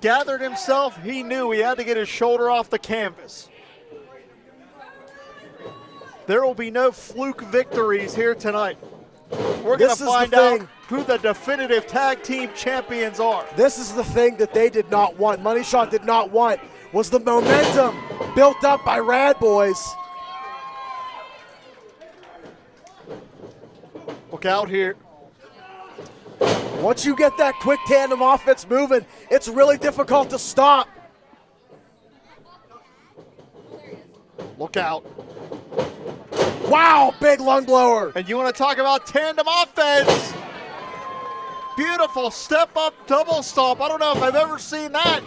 gathered himself. He knew he had to get his shoulder off the canvas. There will be no fluke victories here tonight. We're going to find out who the definitive tag team champions are. This is the thing that they did not want, Money Shot did not want, was the momentum built up by Rad Boys. Look out here. Once you get that quick tandem offense moving, it's really difficult to stop. Look out. Wow, big lung blower. And you want to talk about tandem offense. Beautiful step up double stomp. I don't know if I've ever seen that.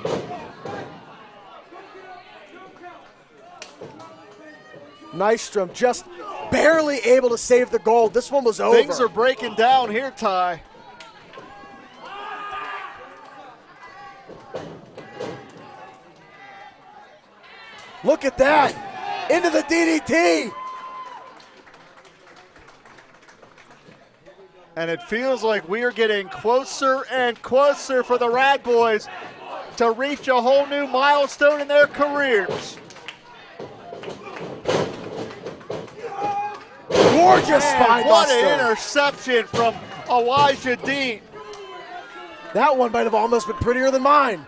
Nystrom just barely able to save the gold. This one was over. Things are breaking down here, Ty. Look at that. Into the DDT. And it feels like we are getting closer and closer for the Rad Boys to reach a whole new milestone in their careers. Gorgeous spine What buster. an interception from Elijah Dean. That one might have almost been prettier than mine.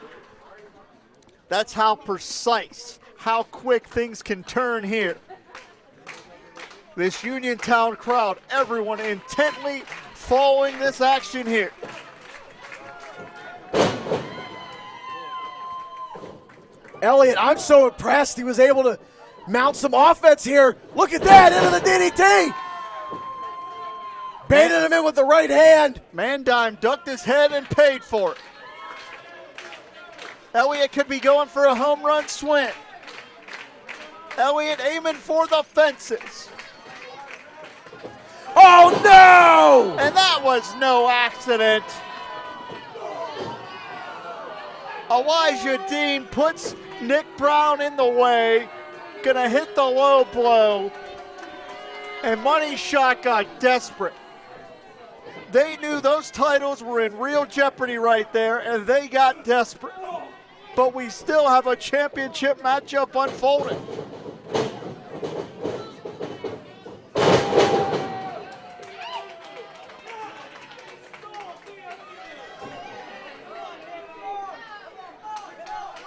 That's how precise, how quick things can turn here. This Uniontown crowd, everyone intently following this action here. Elliott, I'm so impressed he was able to mount some offense here. Look at that, into the DDT. Baited him in with the right hand. Mandime ducked his head and paid for it. Elliott could be going for a home run swing. Elliott aiming for the fences. Oh no! And that was no accident. Elijah Dean puts Nick Brown in the way. Gonna hit the low blow. And Money Shot got desperate. They knew those titles were in real jeopardy right there, and they got desperate. But we still have a championship matchup unfolding.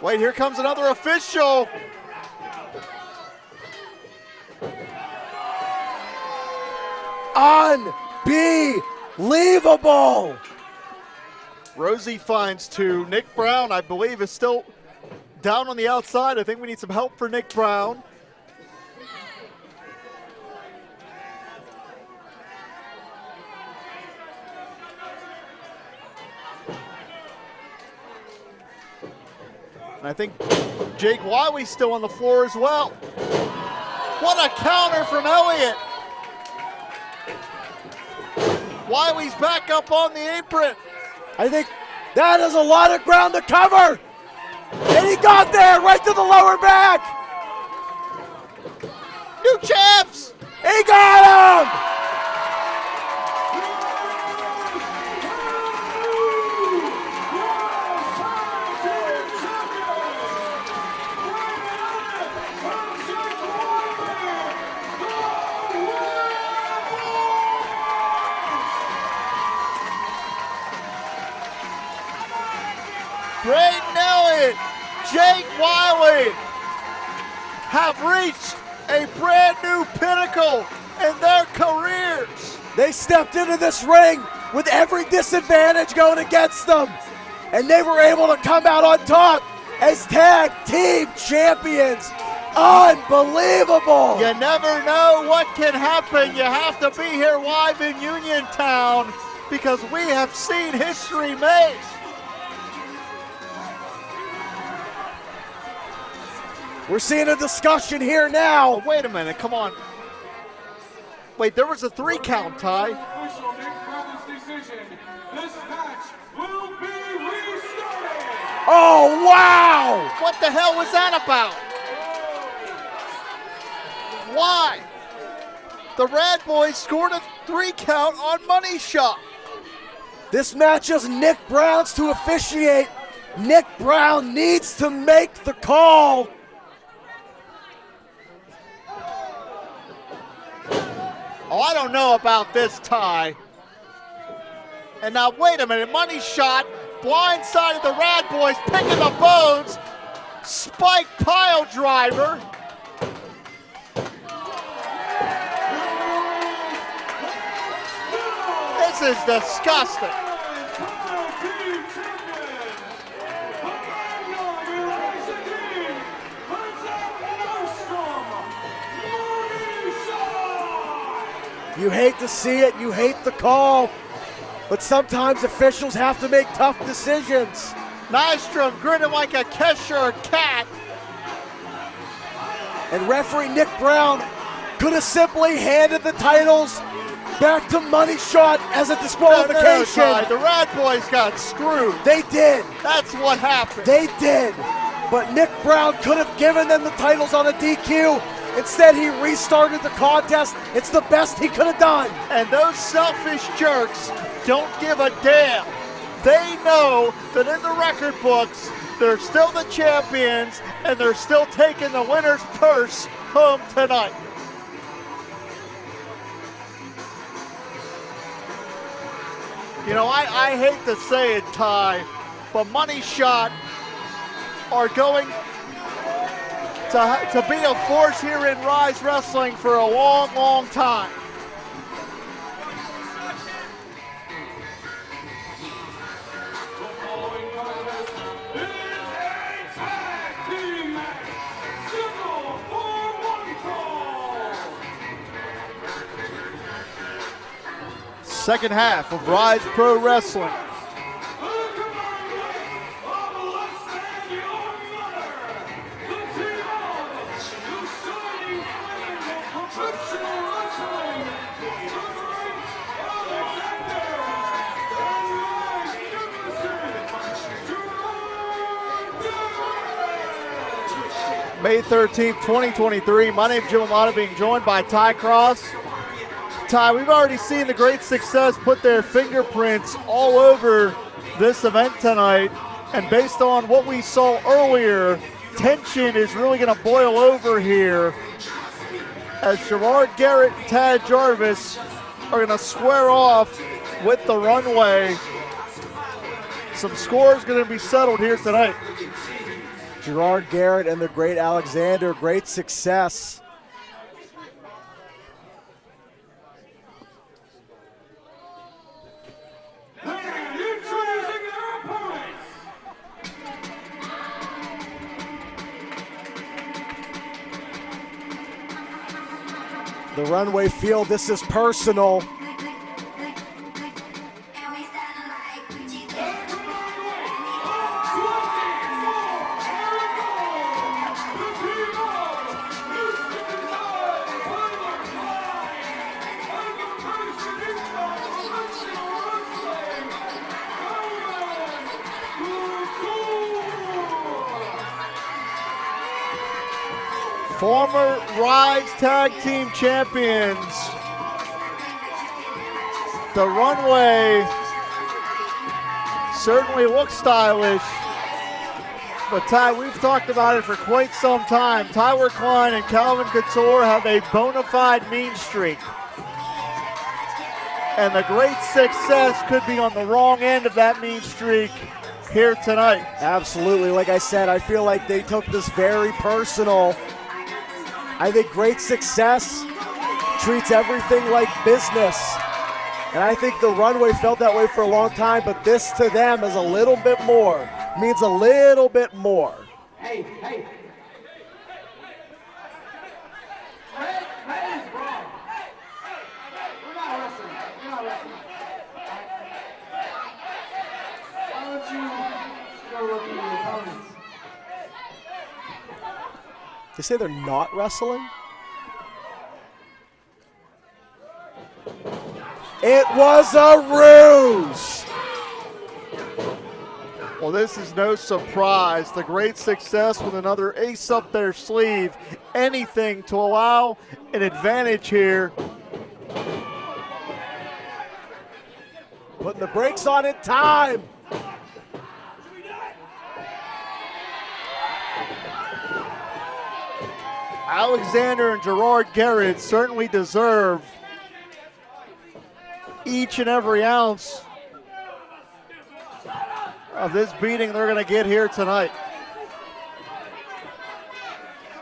Wait, here comes another official. Unbelievable. Rosie finds two. Nick Brown, I believe, is still down on the outside. I think we need some help for Nick Brown. And I think Jake Wiley's still on the floor as well. What a counter from Elliott. Wiley's back up on the apron. I think that is a lot of ground to cover. And he got there right to the lower back. New champs. He got him. Braden Elliott, Jake Wiley have reached a brand new pinnacle in their careers. They stepped into this ring with every disadvantage going against them, and they were able to come out on top as tag team champions. Unbelievable. You never know what can happen. You have to be here live in Uniontown because we have seen history made. We're seeing a discussion here now. Oh, wait a minute, come on. Wait, there was a 3 count, Ty. Official Nick Brown's decision. This match will be restarted. Oh, wow. What the hell was that about? Why? The Rad Boys scored a 3 count on Money Shot. This match is Nick Brown's to officiate. Nick Brown needs to make the call. Oh, I don't know about this, Ty. And now, wait a minute. Money Shot, blindsided the Rad Boys, picking the bones. Spike pile driver. This is disgusting. You hate to see it, you hate the call, but sometimes officials have to make tough decisions. Nystrom grinning like a Cheshire cat. And referee Nick Brown could have simply handed the titles back to Money Shot as a disqualification. No, the Rad Boys got screwed. They did. That's what happened. They did. But Nick Brown could have given them the titles on a DQ Instead, he restarted the contest. It's the best he could have done. And those selfish jerks don't give a damn. They know that in the record books, they're still the champions, and they're still taking the winner's purse home tonight. You know, I hate to say it, Ty, but Money Shot are going to be a force here in Ryse Wrestling for a long, long time. Second half of Ryse Pro Wrestling. May 13th, 2023. My name is Jim Amata, being joined by Ty Cross. Ty, we've already seen the Great Success put their fingerprints all over this event tonight. And based on what we saw earlier, tension is really going to boil over here as Gerard, Garrett, and Tad Jarvis are going to square off with the Runway. Some scores going to be settled here tonight. Gerard, Garrett, and the Great Alexander, Great Success. The Runway feel this is personal. Former Ryse Tag Team Champions. The Runway certainly looks stylish, but Ty, we've talked about it for quite some time. Klein and Calvin Couture have a bona fide mean streak. And the Great Success could be on the wrong end of that mean streak here tonight. Absolutely. Like I said, I feel like they took this very personal. I think Great Success treats everything like business. And I think the Runway felt that way for a long time, but this to them is a little bit more, means a little bit more. Hey. Hey, bro. We're not wrestling. Why don't you go look at your opponents? They say they're not wrestling? It was a ruse! Well, this is no surprise. The Great Success with another ace up their sleeve. Anything to allow an advantage here. Putting the brakes on in time. Alexander and Gerard Garrett certainly deserve each and every ounce of this beating they're going to get here tonight.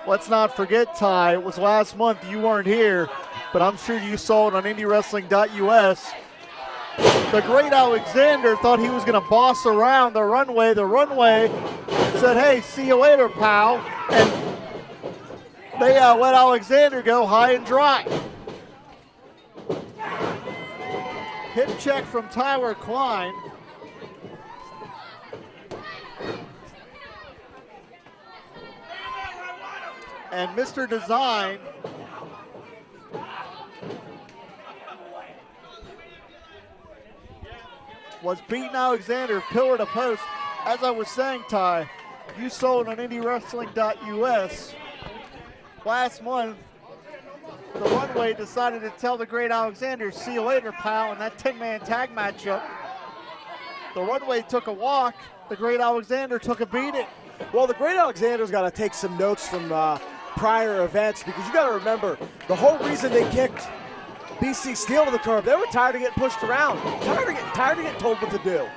Let's not forget, Ty, it was last month, you weren't here, but I'm sure you saw it on IndyWrestling.us. The Great Alexander thought he was going to boss around the Runway. The Runway said, hey, see you later, pal. And they let Alexander go high and dry. Hip check from Klein. And Mr. Design was beating Alexander pillar to post. As I was saying, Ty, you saw it on IndyWrestling.us. last month, the Runway decided to tell the Great Alexander, see you later, pal, in that 10-man tag matchup. The Runway took a walk. The Great Alexander took a beating. Well, the Great Alexander's got to take some notes from prior events, because you got to remember, the whole reason they kicked BC Steel to the curb, they were tired of getting pushed around, tired of getting told what to do.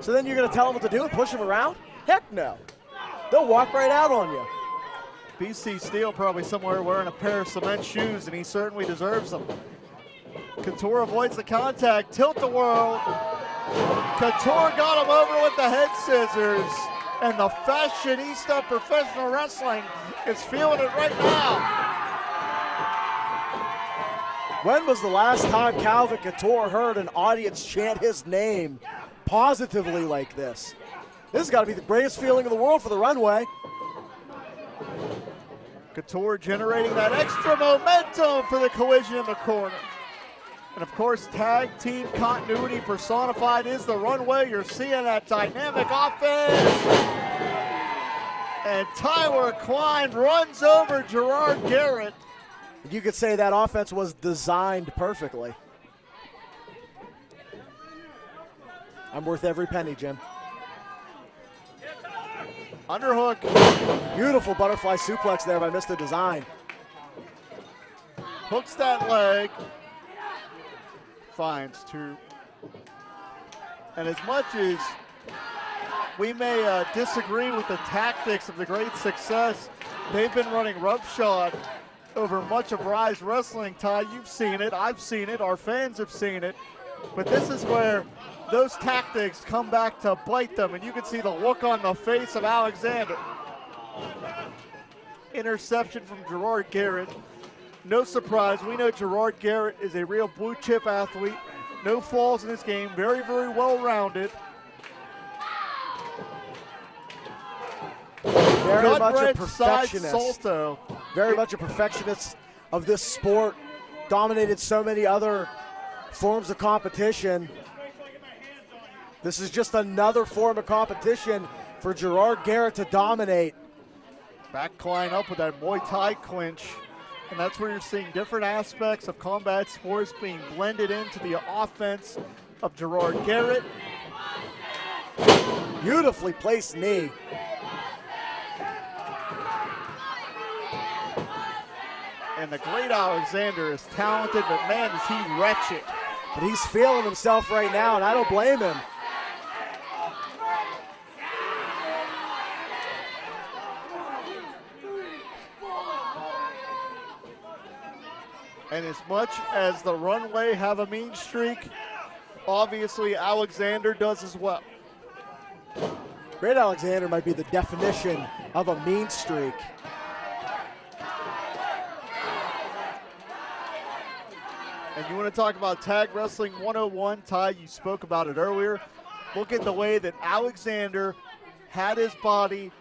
So then you're going to tell them what to do and push them around? Heck no. They'll walk right out on you. BC Steel probably somewhere wearing a pair of cement shoes, and he certainly deserves them. Couture avoids the contact, tilt the world. Couture got him over with the head scissors, and the fashionista of professional wrestling is feeling it right now. When was the last time Calvin Couture heard an audience chant his name positively like this? This has got to be the greatest feeling in the world for the Runway. Couture generating that extra momentum for the collision in the corner. And of course, tag team continuity personified is the Runway. You're seeing that dynamic offense. And Tyler Klein runs over Gerard Garrett. You could say that offense was designed perfectly. I'm worth every penny, Jim. Underhook. Beautiful butterfly suplex there by Mr. Design. Hooks that leg. Finds two. And as much as we may disagree with the tactics of the Great Success, they've been running roughshod over much of Ryse Wrestling. Ty, you've seen it, I've seen it, our fans have seen it. But this is where those tactics come back to bite them, and you can see the look on the face of Alexander. Interception from Gerard Garrett. No surprise, we know Gerard Garrett is a real blue chip athlete. No flaws in his game, very, very well rounded. Very much a Side perfectionist. salto. Very much a perfectionist of this sport. Dominated so many other forms of competition. This is just another form of competition for Gerard Garrett to dominate. Back Klein up with that Muay Thai clinch. And that's where you're seeing different aspects of combat sports being blended into the offense of Gerard Garrett. Beautifully placed knee. And the Great Alexander is talented, but man, is he wretched. But he's feeling himself right now, and I don't blame him. And as much as the Runway have a mean streak, obviously Alexander does as well. Great Alexander might be the definition of a mean streak. And you want to talk about Tag Wrestling 101, Ty, you spoke about it earlier. Look at the way that Alexander had his body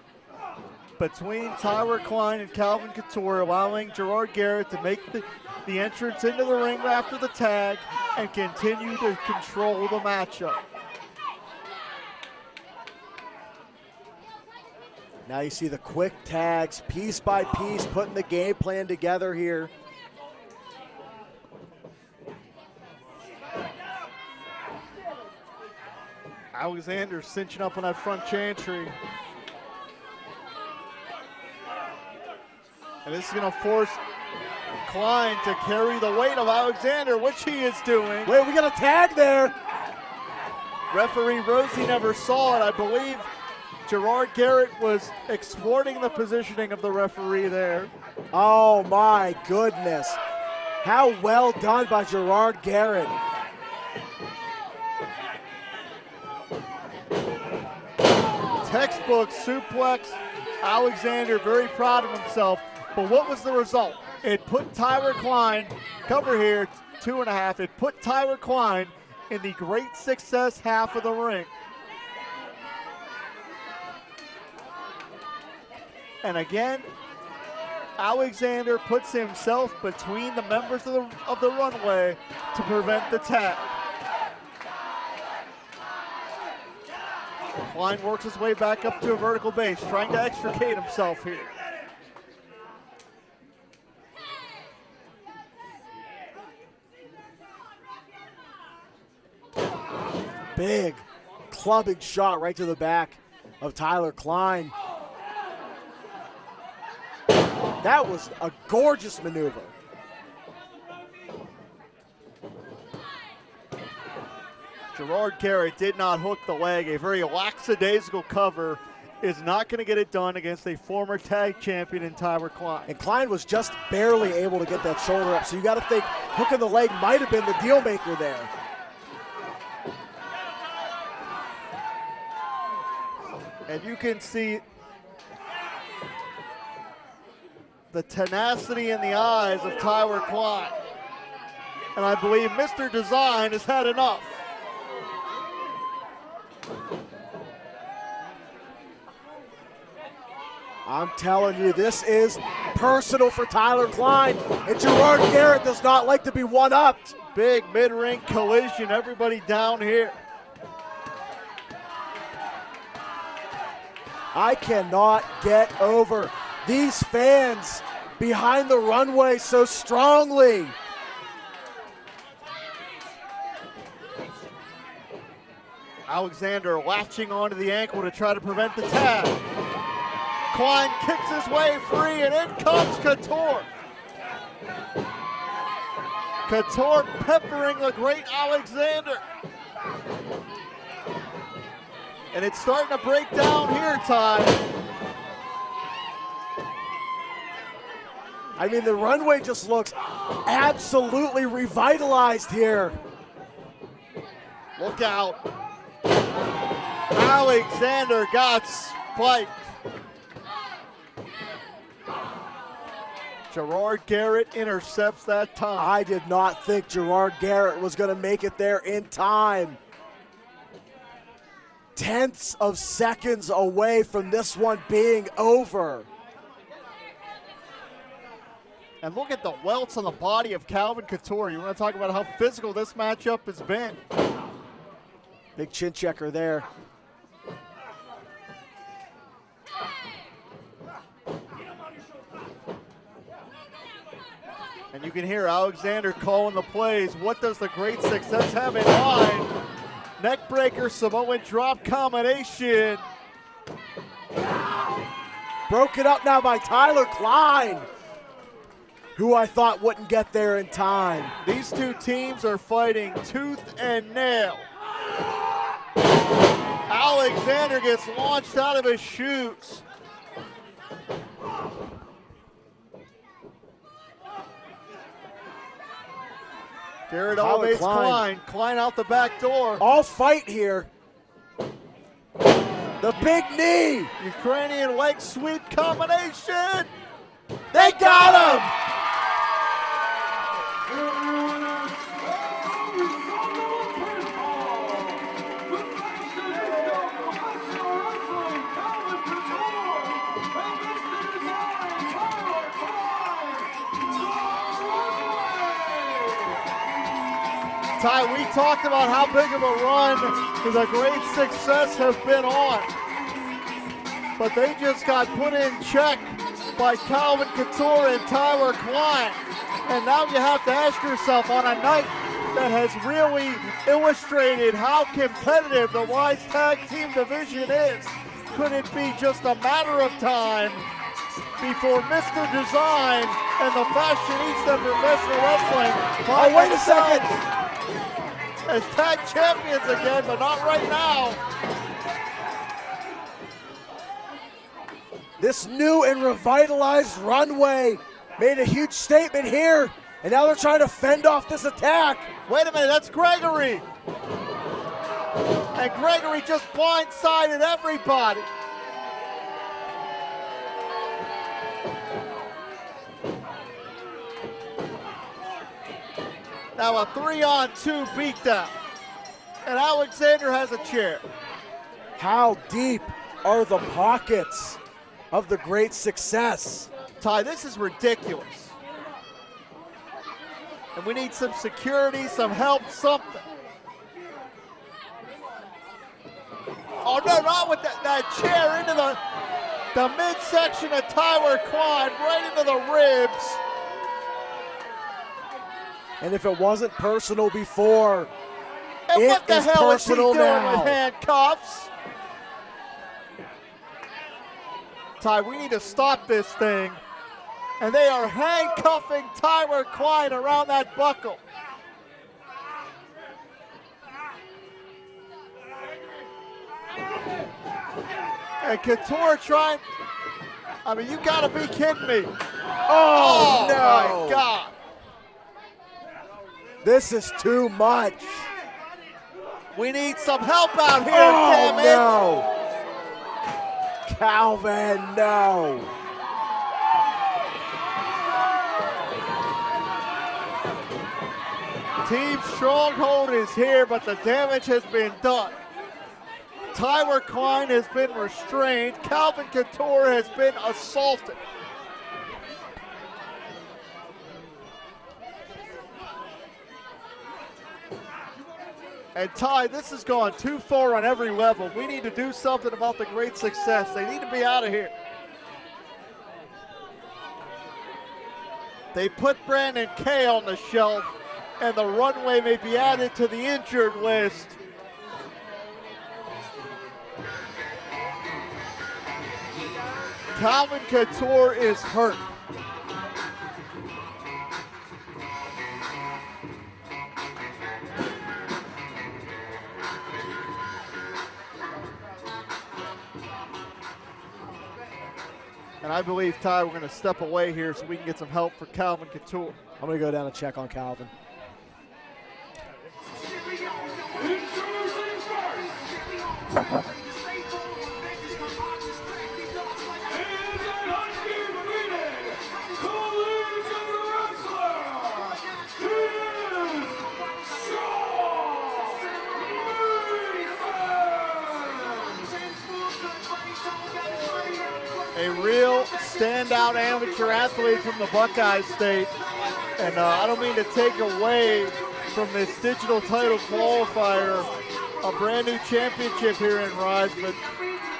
between Tyler Klein and Calvin Couture, allowing Gerard Garrett to make the entrance into the ring after the tag and continue to control the matchup. Now you see the quick tags, piece by piece, putting the game plan together here. Alexander cinching up on that front chantry. And this is going to force Klein to carry the weight of Alexander, which he is doing. Wait, we got a tag there. Referee Rosie never saw it. I believe Gerard Garrett was exploiting the positioning of the referee there. Oh my goodness. How well done by Gerard Garrett. Textbook suplex. Alexander very proud of himself. But what was the result? It put Tyler Klein, cover here, 2.5. It put Tyler Klein in the Great Success half of the ring. And again, Alexander puts himself between the members of the Runway to prevent the tag. Klein works his way back up to a vertical base, trying to extricate himself here. big clubbing shot right to the back of Tyler Klein. That was a gorgeous maneuver. Gerard Garrett did not hook the leg. A very lackadaisical cover is not going to get it done against a former tag champion in Tyler Klein. And Klein was just barely able to get that shoulder up, so you got to think hooking the leg might have been the deal maker there. And you can see the tenacity in the eyes of Tyler Klein. And I believe Mr. Design has had enough. I'm telling you, this is personal for Tyler Klein, and Gerard Garrett does not like to be one-upped. Big mid-ring collision, everybody down here. I cannot get over these fans behind the runway so strongly. Alexander latching onto the ankle to try to prevent the tag. Klein kicks his way free, and in comes Couture. Couture peppering the great Alexander. And it's starting to break down here, Ty. I mean, the runway just looks absolutely revitalized here. Look out. Alexander got spiked. Gerard Garrett intercepts that time. I did not think Gerard Garrett was going to make it there in time. Tenths of seconds away from this one being over. And look at the welts on the body of Calvin Couture. You want to talk about how physical this matchup has been. Big chin checker there. And you can hear Alexander calling the plays. What does the great success have in mind? Neckbreaker Samoan drop combination. Broken up now by Tyler Klein, who I thought wouldn't get there in time. These two teams are fighting tooth and nail. Alexander gets launched out of his shoes. Garrett elevates Klein. Klein out the back door. All fight here. The big knee. Ukrainian leg sweep combination. They got him. Ty, we talked about how big of a run the great success has been on. But they just got put in check by Calvin Couture and Tyler Klein. And now you have to ask yourself, on a night that has really illustrated how competitive the Ryse Tag Team division is, could it be just a matter of time before Mr. Design and the fashionista professional wrestling Oh, wait a second. as tag champions again, but not right now. This new and revitalized runway made a huge statement here, and now they're trying to fend off this attack. Wait a minute, that's Gregory. And Gregory just blindsided everybody. Now a 3-on-2 beatdown. And Alexander has a chair. How deep are the pockets of the great success? Ty, this is ridiculous. And we need some security, some help, something. Oh no, not with that chair into the midsection of Tyler Klein, right into the ribs. And if it wasn't personal before, And what the hell is he doing now. with handcuffs? Ty, we need to stop this thing. And they are handcuffing Tyler Klein around that buckle. And Couture trying. I mean, you gotta be kidding me. Oh, no. My God. This is too much. We need some help out here, Oh, damn it. no. Calvin, no. Team Stronghold is here, but the damage has been done. Tyler Klein has been restrained. Calvin Couture has been assaulted. And Ty, this has gone too far on every level. We need to do something about the great success. They need to be out of here. They put Brandon Kay on the shelf, and the Runway may be added to the injured list. Calvin Couture is hurt. And I believe, Ty, we're going to step away here so we can get some help for Calvin Couture. I'm going to go down and check on Calvin. A real standout amateur athlete from the Buckeye State. And I don't mean to take away from this digital title qualifier, a brand new championship here in Ryse, but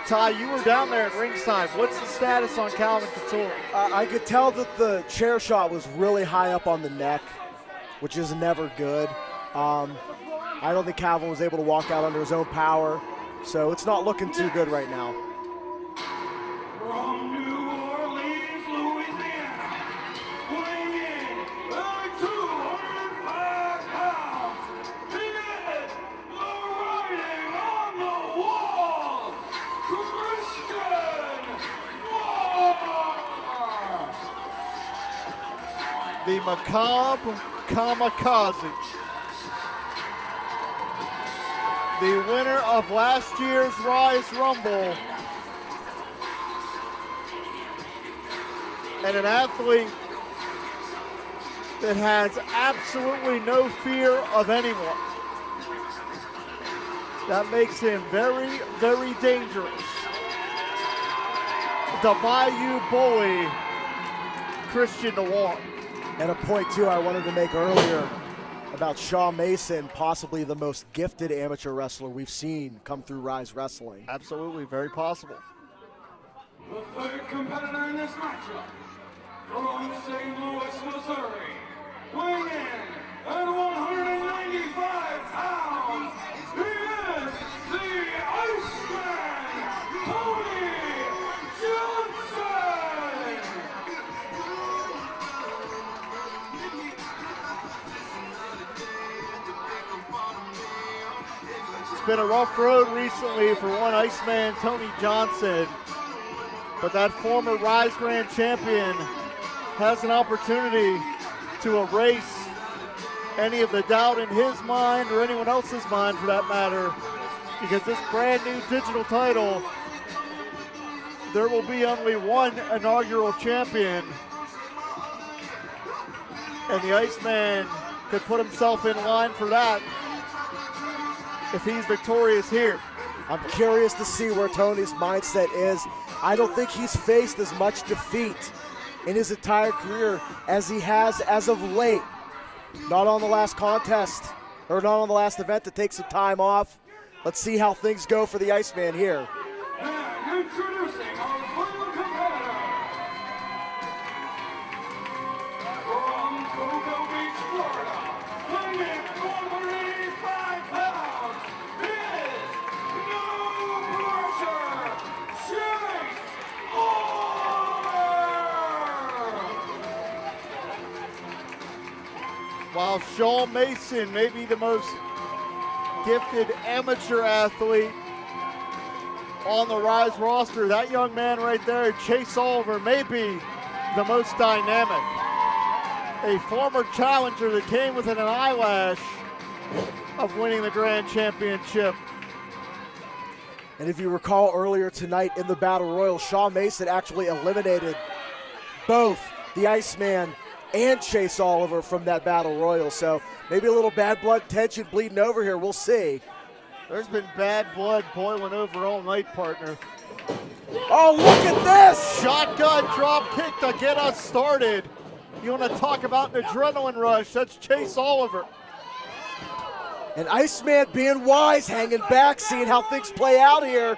Ty, you were down there at ringside. What's the status on Calvin Couture? I could tell that the chair shot was really high up on the neck, which is never good. I don't think Calvin was able to walk out under his own power, so it's not looking too good right now. From New Orleans, Louisiana, weighing in at 205 pounds, he is the writing on the wall, Christian Noir. The macabre kamikaze. The winner of last year's Ryse Rumble. And an athlete that has absolutely no fear of anyone. That makes him very, very dangerous. The Bayou Bully, Christian Noir. And a point, too, I wanted to make earlier about Shaw Mason, possibly the most gifted amateur wrestler we've seen come through Ryse Wrestling. Absolutely, very possible. The third competitor in this matchup, from St. Louis, Missouri, weighing in at 195 pounds, he is the Iceman, Tony Johnson! It's been a rough road recently for one Iceman, Tony Johnson, but that former Ryse Grand Champion has an opportunity to erase any of the doubt in his mind or anyone else's mind for that matter, because this brand new digital title, there will be only one inaugural champion, and the Iceman could put himself in line for that if he's victorious here. I'm curious to see where Tony's mindset is. I don't think he's faced as much defeat in his entire career as he has as of late. Not on the last contest, or not on the last event to take some time off. Let's see how things go for the Iceman here. And introducing our final competitor, from Cocoa Beach, Florida, weighing in at 185 pounds, While Shawn Mason may be the most gifted amateur athlete on the Ryse roster, that young man right there, Chase Oliver, may be the most dynamic. A former challenger that came within an eyelash of winning the Grand Championship. And if you recall earlier tonight in the Battle Royal, Shawn Mason actually eliminated both the Iceman and Chase Oliver from that Battle Royal. So maybe a little bad blood tension bleeding over here. We'll see. There's been bad blood boiling over all night, partner. Oh, look at this! Shotgun drop kick to get us started. You want to talk about an adrenaline rush? That's Chase Oliver. And Iceman being wise, hanging back, seeing how things play out here.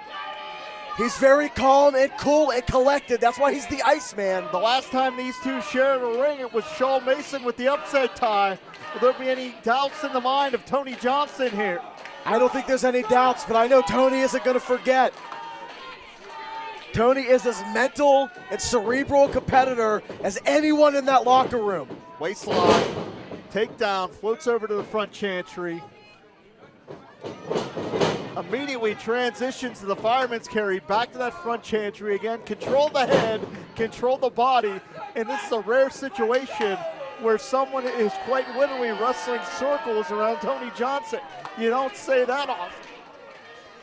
He's very calm and cool and collected. That's why he's the Iceman. The last time these two shared a ring, it was Shawn Mason with the upset tie. Will there be any doubts in the mind of Tony Johnson here? I don't think there's any doubts, but I know Tony isn't going to forget. Tony is as mental and cerebral a competitor as anyone in that locker room. Waistlock, takedown, floats over to the front chantry. Immediately transitions to the fireman's carry, back to that front chantry again. Control the head, control the body, and this is a rare situation where someone is quite literally wrestling circles around Tony Johnson. You don't say that often.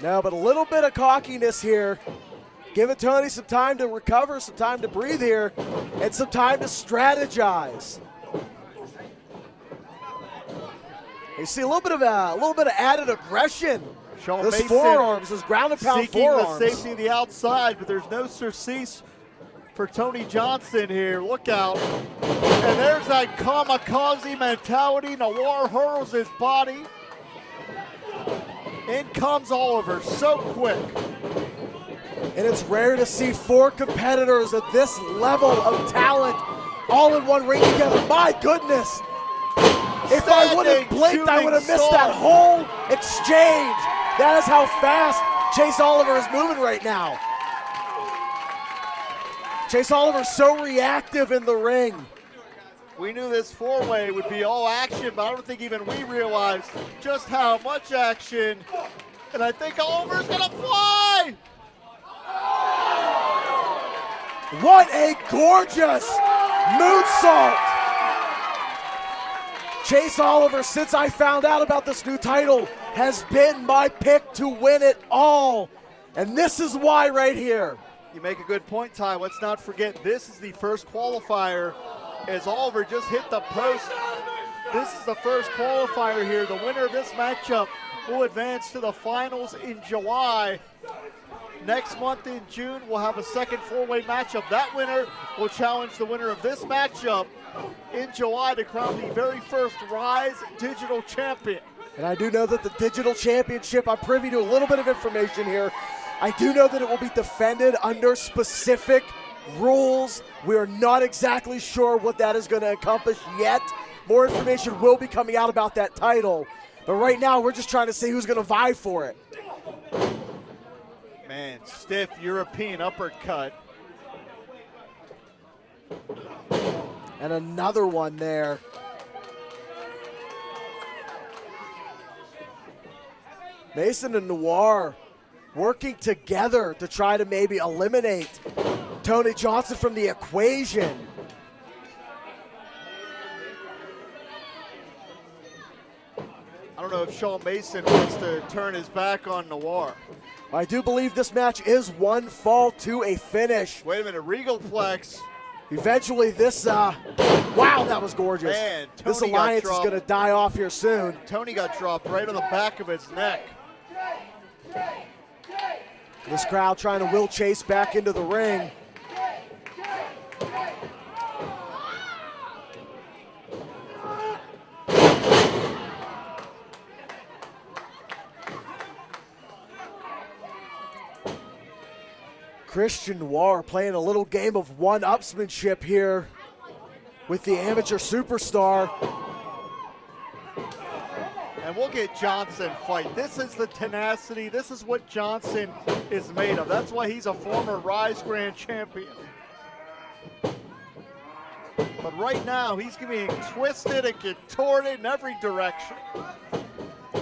No, but a little bit of cockiness here. Giving Tony some time to recover, some time to breathe here, and some time to strategize. You see a little bit of added aggression. Shawn Those Mason forearms, those ground and pound seeking forearms. the safety of the outside, but there's no surcease for Tony Johnson here. Look out. And there's that kamikaze mentality. Noir hurls his body. In comes Oliver, so quick. And it's rare to see four competitors at this level of talent all in one ring together. My goodness. If I would have blinked, I would have missed that whole exchange. That is how fast Chase Oliver is moving right now. Chase Oliver's so reactive in the ring. We knew this four-way would be all action, but I don't think even we realized just how much action. And I think Oliver's gonna fly! What a gorgeous moonsault! Chase Oliver, since I found out about this new title, has been my pick to win it all. And this is why right here. You make a good point, Ty. Let's not forget this is the first qualifier as Oliver just hit the post. This is the first qualifier here. The winner of this matchup will advance to the finals in July. Next month in June, we'll have a second four-way matchup. That winner will challenge the winner of this matchup in July to crown the very first Ryse Digital Champion. And I do know that the Digital Championship, I'm privy to a little bit of information here. I do know that it will be defended under specific rules. We are not exactly sure what that is going to encompass yet. More information will be coming out about that title. But right now, we're just trying to see who's going to vie for it. Man, stiff European uppercut. And another one there. Mason and Noir working together to try to maybe eliminate Tony Johnson from the equation. I don't know if Shawn Mason wants to turn his back on Noir. I do believe this match is one fall to a finish. Wait a minute, Regal Plex. Eventually this, wow, that was gorgeous. Man, this Tony alliance got is going to die off here soon. Tony got dropped right on the back of his neck. This crowd trying to will Chase back into the ring. Christian Noir playing a little game of one-upsmanship here with the amateur superstar. And we'll get Johnson fight. This is the tenacity. This is what Johnson is made of. That's why he's a former Ryse Grand Champion. But right now, he's being twisted and contorted in every direction.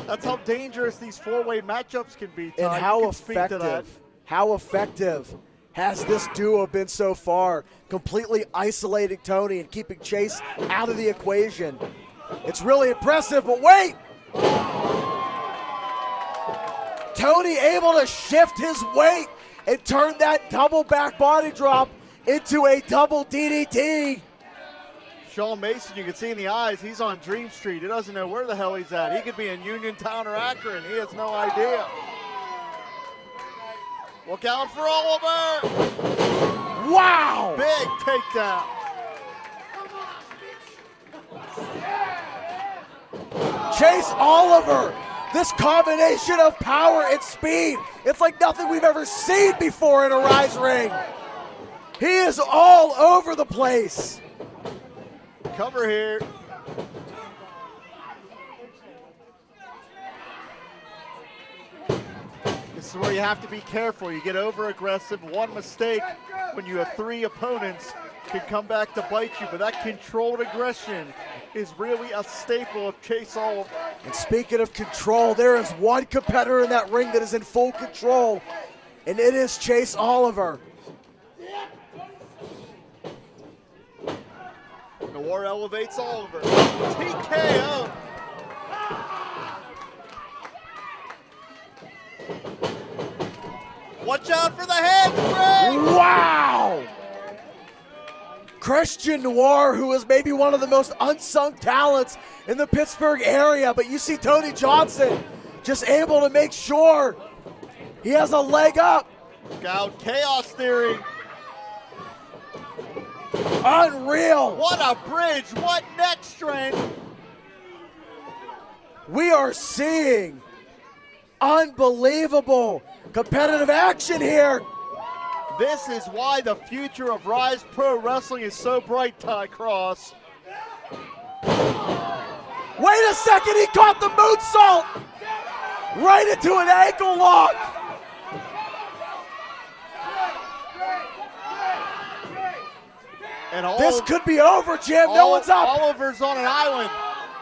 That's how dangerous these four-way matchups can be, Ty. And how effective has this duo been so far, completely isolating Tony and keeping Chase out of the equation. It's really impressive, but wait! Tony able to shift his weight and turn that double back body drop into a double DDT. Sean Mason, you can see in the eyes, he's on Dream Street. He doesn't know where the hell he's at. He could be in Uniontown or Akron. He has no idea. Look out for Oliver. Wow! Big takedown. Chase Oliver, this combination of power and speed, it's like nothing we've ever seen before in a Ryse ring. He is all over the place. Cover here. This is where you have to be careful. You get over aggressive. One mistake when you have three opponents can come back to bite you, but that controlled aggression is really a staple of Chase Oliver. And speaking of control, there is one competitor in that ring that is in full control, and it is Chase Oliver. Noir elevates Oliver. TKO. Watch out for the head, Greg! Wow! Christian Noir, who is maybe one of the most unsung talents in the Pittsburgh area, but you see Tony Johnson just able to make sure he has a leg up. Look out, Chaos Theory. Unreal. What a bridge, what neck strength. We are seeing unbelievable competitive action here. This is why the future of Ryse Pro Wrestling is so bright, Ty Cross. Wait a second, he caught the moonsault right into an ankle lock. And This could be over, Jim. No one's up. Oliver's on an island.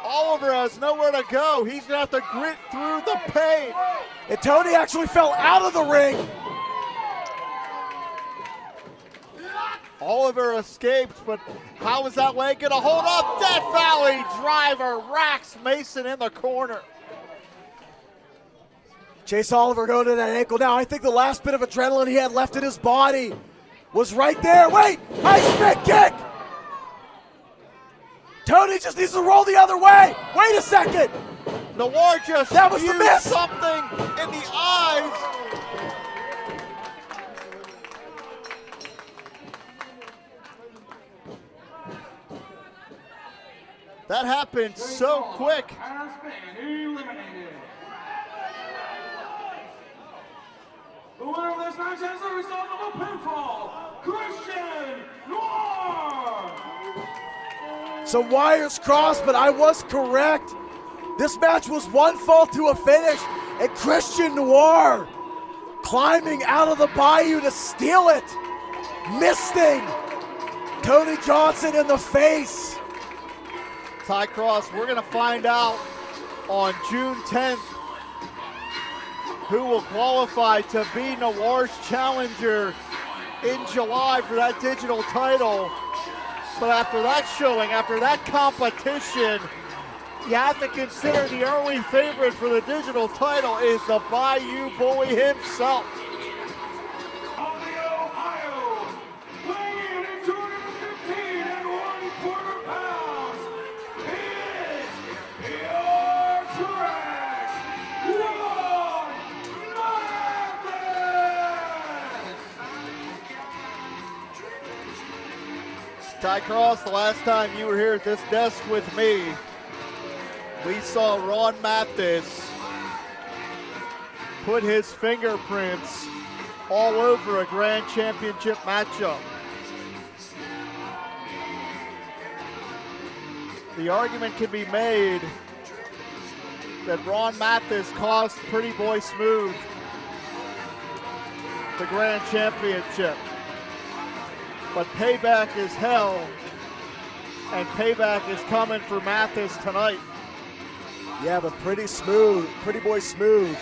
Oliver has nowhere to go. He's going to have to grit through the pain. And Tony actually fell out of the ring. Oliver escaped, but how is that leg going to hold up? Death Valley driver racks Mason in the corner. Chase Oliver going to that ankle now. I think the last bit of adrenaline he had left in his body was right there. Wait, high spin kick. Tony just needs to roll the other way. Wait a second. Noir just that was the miss. Something in the eyes. That happened so quick. Has been eliminated. The winner of this match has the result of a pinfall, Christian Noir. Some wires crossed, but I was correct. This match was one fall to a finish, and Christian Noir climbing out of the bayou to steal it, misting Tony Johnson in the face. Ty Cross, we're going to find out on June 10th who will qualify to be Noir's challenger in July for that digital title. But after that showing, after that competition, you have to consider the early favorite for the digital title is the Bayou Boy himself. On the Ohio, weighing in at 215 1/4 pounds, he is your trash, Mathis. Ty Cross, the last time you were here at this desk with me, we saw Ron Mathis put his fingerprints all over a grand championship matchup. The argument can be made that Ron Mathis cost Pretty Boy Smooth the grand championship. But payback is hell and payback is coming for Mathis tonight. Yeah, but Pretty Boy Smooth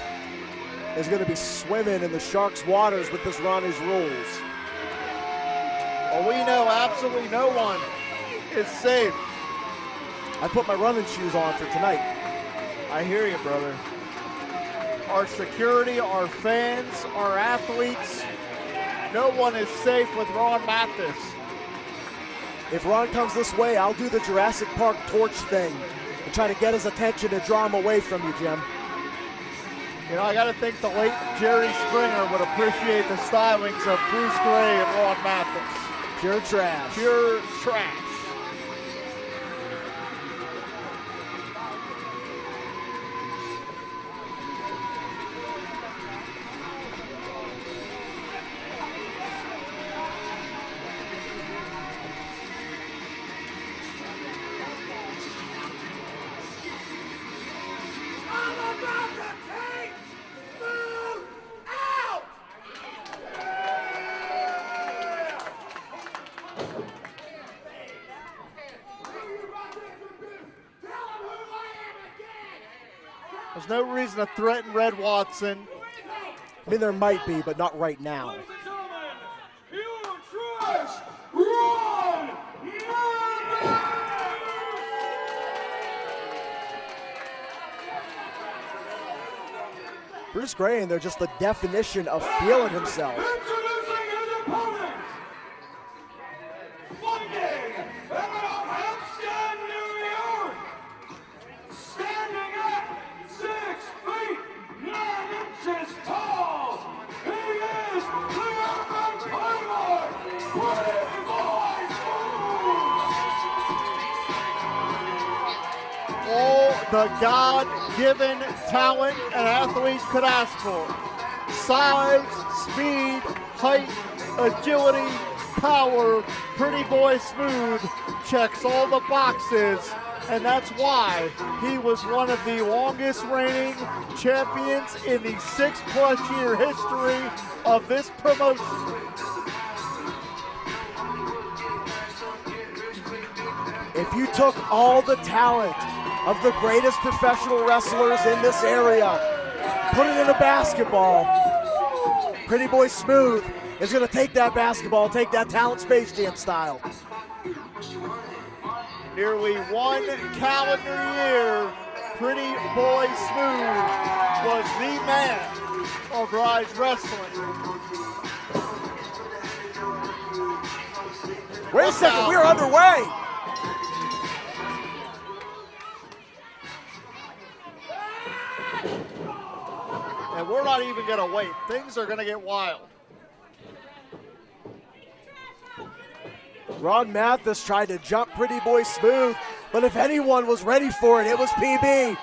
is going to be swimming in the Sharks' waters with this Ronnie's rules. Well, we know absolutely no one is safe. I put my running shoes on for tonight. I hear you, brother. Our security, our fans, our athletes, no one is safe with Ron Mathis. If Ron comes this way, I'll do the Jurassic Park torch thing and try to get his attention and draw him away from you, Jim. You know, I got to think the late Jerry Springer would appreciate the stylings of Bruce Gray and Ron Mathis. Pure trash. Pure trash. There's no reason to threaten Red Watson. I mean, there might be, but not right now. Ladies and gentlemen, your trash, Ron Bruce Gray, and they're just the definition of feeling himself. Introducing his opponent, fighting out of Hampstead, New York, standing at 6 feet 9 inches tall. He is the urban tiger, Pretty Boy Smooth. All the God-given talent an athlete could ask for. Size, speed, height, agility, power. Pretty Boy Smooth checks all the boxes, and that's why he was one of the longest reigning champions in the 6+ year history of this promotion. If you took all the talent of the greatest professional wrestlers in this area, put it in a basketball, Pretty Boy Smooth is going to take that basketball, take that talent Space Jam style. Nearly 1 calendar year, Pretty Boy Smooth was the man of Ryse Wrestling. Wait a second, we're underway. And we're not even going to wait. Things are going to get wild. Ron Mathis tried to jump Pretty Boy Smooth, but if anyone was ready for it, it was PB.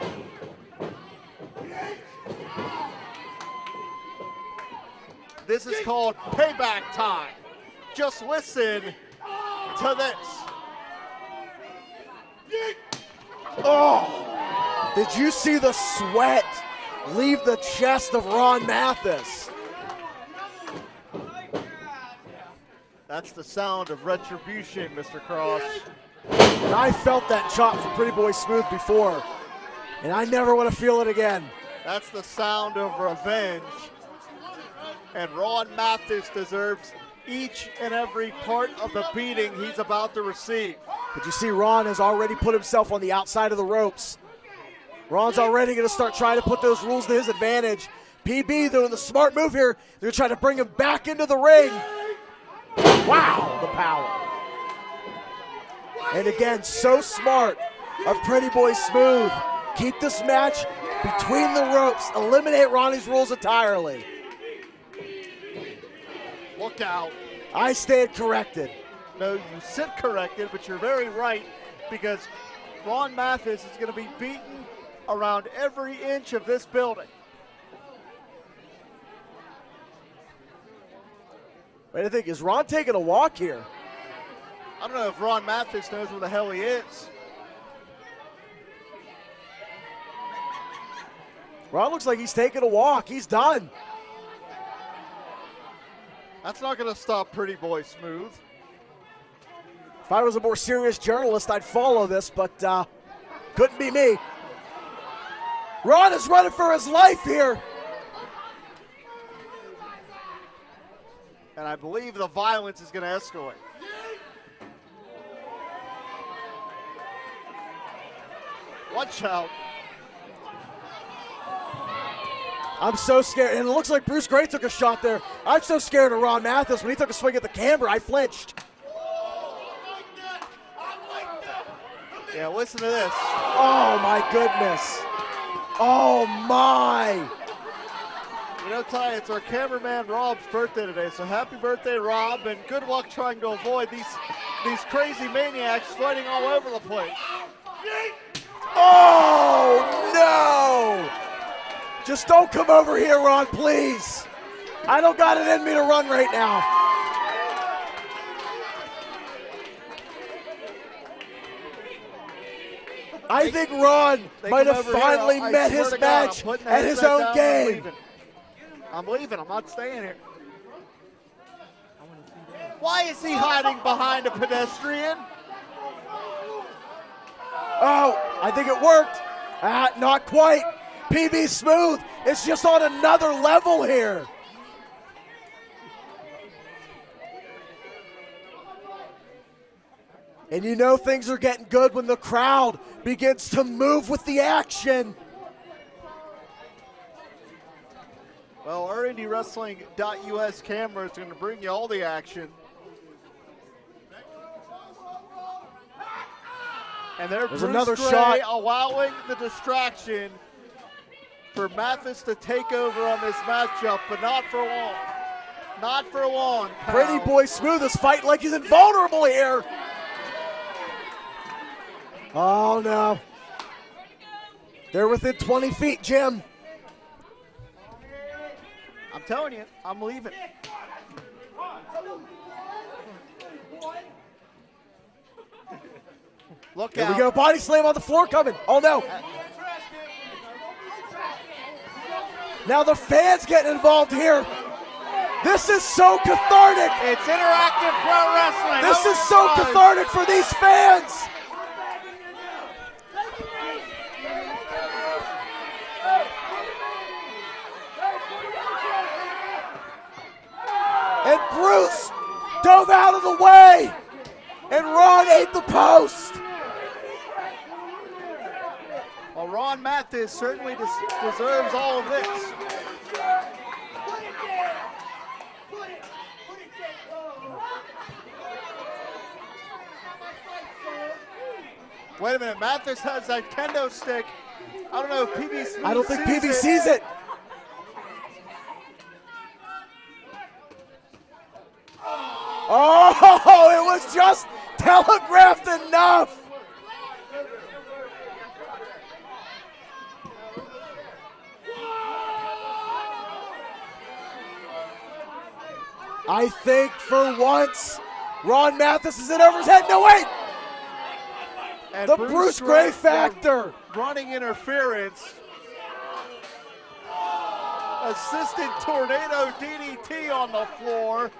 This is called payback time. Just listen to this. Oh, did you see the sweat leave the chest of Ron Mathis? That's the sound of retribution, Mr. Cross. And I felt that chop from Pretty Boy Smooth before, and I never want to feel it again. That's the sound of revenge. And Ron Mathis deserves each and every part of the beating he's about to receive. But you see, Ron has already put himself on the outside of the ropes. Ron's already going to start trying to put those rules to his advantage. PB doing the smart move here. They're trying to bring him back into the ring. Wow, the power. And again, so smart of Pretty Boy Smooth. Keep this match between the ropes. Eliminate Ronnie's rules entirely. Look out. I stand corrected. No, you sit corrected, but you're very right, because Ron Mathis is going to be beaten around every inch of this building. Wait, I think, is Ron taking a walk here? I don't know if Ron Mathis knows where the hell he is. Ron looks like he's taking a walk. He's done. That's not going to stop Pretty Boy Smooth. If I was a more serious journalist, I'd follow this, but couldn't be me. Ron is running for his life here. And I believe the violence is going to escalate. Watch out. I'm so scared, and it looks like Bruce Gray took a shot there. I'm so scared of Ron Mathis. When he took a swing at the camera, I flinched. Yeah, listen to this. Oh, my goodness. Oh, my. You know, Ty, it's our cameraman Rob's birthday today, so happy birthday, Rob, and good luck trying to avoid these crazy maniacs fighting all over the place. Oh, no. Just don't come over here, Ron, please. I don't got it in me to run right now. I think Ron might have finally met his match at his own game. I'm leaving. I'm not staying here. Why is he hiding behind a pedestrian? Oh, I think it worked. Not quite. PB Smooth is just on another level here. And you know things are getting good when the crowd begins to move with the action. Well, our IndyWrestling.us camera is going to bring you all the action. And there's Bruce another Gray shot. allowing the distraction for Mathis to take over on this matchup, but not for long. Not for long. Pretty Boy Smooth is fighting like he's invulnerable here. Oh, no. They're within 20 feet, Jim. I'm telling you, I'm leaving. Look Here out. we go. Body slam on the floor coming. Oh, no. Now the fans getting involved here. This is so cathartic. It's interactive pro wrestling. This is so cathartic for these fans. And Bruce dove out of the way. And Ron ate the post. Well, Ron Mathis certainly deserves all of this. Wait a minute, Mathis has that kendo stick. I don't know if PB sees it. I don't think PB sees it. Oh, it was just telegraphed enough. I think for once, Ron Mathis is in over his head. No, wait. And The Bruce Gray factor. Running interference. Assisted tornado DDT on the floor.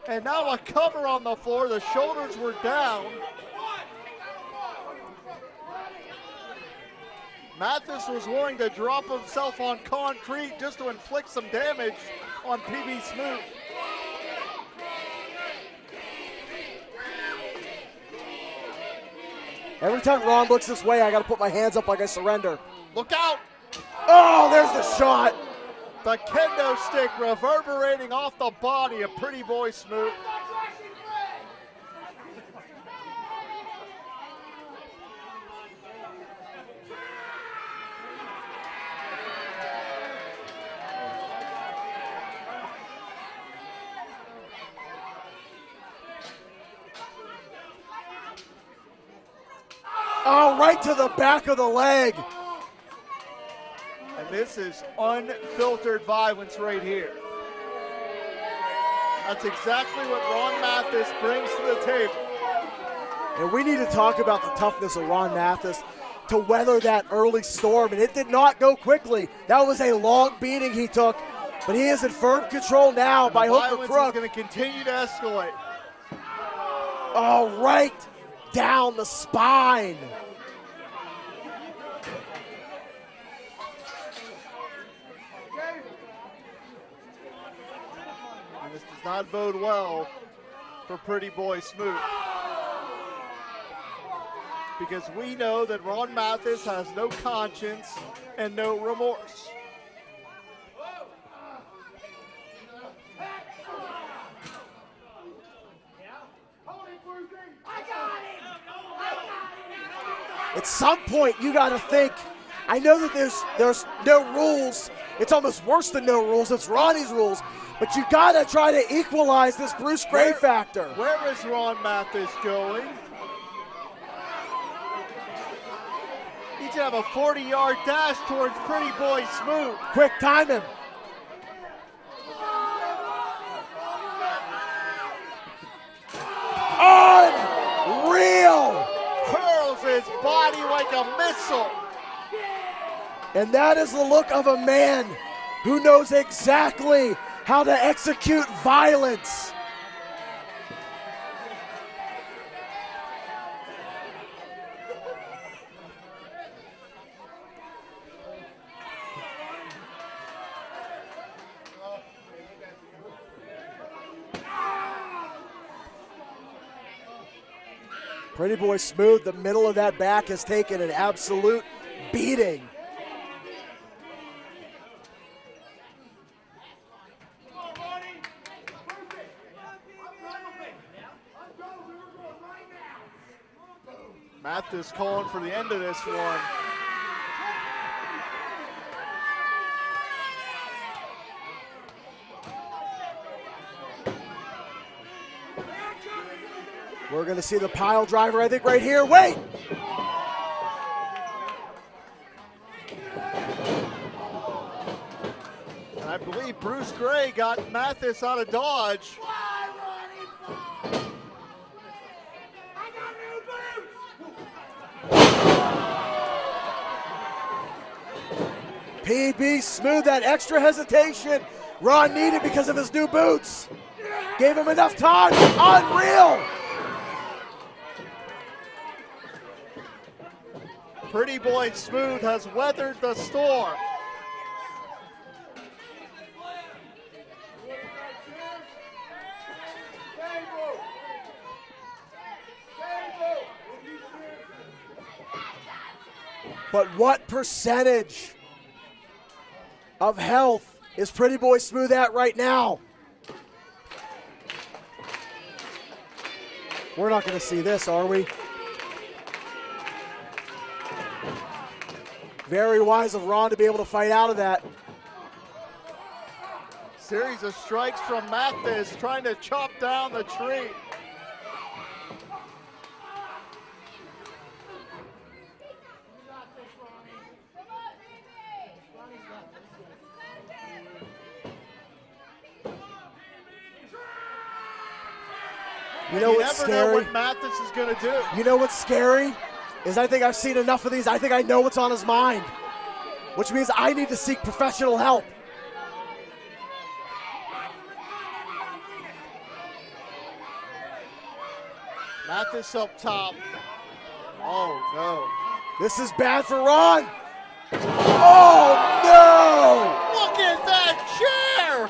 And now a cover on the floor. The shoulders were down. Mathis was willing to drop himself on concrete just to inflict some damage on PB Smooth. Every time Ron looks this way, I got to put my hands up like I surrender. Look out! Oh, there's the shot. The kendo stick reverberating off the body of Pretty Boy Smooth. Oh, right to the back of the leg. And this is unfiltered violence right here. That's exactly what Ron Mathis brings to the table. And we need to talk about the toughness of Ron Mathis to weather that early storm, and it did not go quickly. That was a long beating he took, but he is in firm control now by hook or crook. Violence is going to continue to escalate. Oh, right down the spine. And this does not bode well for Pretty Boy Smooth. Because we know that Ron Mathis has no conscience and no remorse. At some point, you got to think, I know that there's no rules. It's almost worse than no rules. It's Ronnie's rules. But you got to try to equalize this Bruce Gray factor. Where is Ron Mathis going? He should have a 40-yard dash towards Pretty Boy Smooth. Quick time him. Unreal! Hurls his body like a missile. And that is the look of a man who knows exactly how to execute violence. Pretty Boy Smooth, the middle of that back has taken an absolute beating. Mathis calling for the end of this one. We're going to see the pile driver, I think, right here. Wait! And I believe Bruce Gray got Mathis out of dodge. PB Smooth, that extra hesitation Ron needed because of his new boots. Gave him enough time. Unreal! Pretty Boy Smooth has weathered the storm. But what percentage of health is Pretty Boy Smooth at right now? We're not going to see this, are we? Very wise of Ron to be able to fight out of that. Series of strikes from Mathis trying to chop down the tree. You know what's never know scary? what Mathis is going to do. You know what's scary? Is I think I've seen enough of these. I think I know what's on his mind, which means I need to seek professional help. Mathis up top. Oh, no. This is bad for Ron. Oh, no! Look at that chair!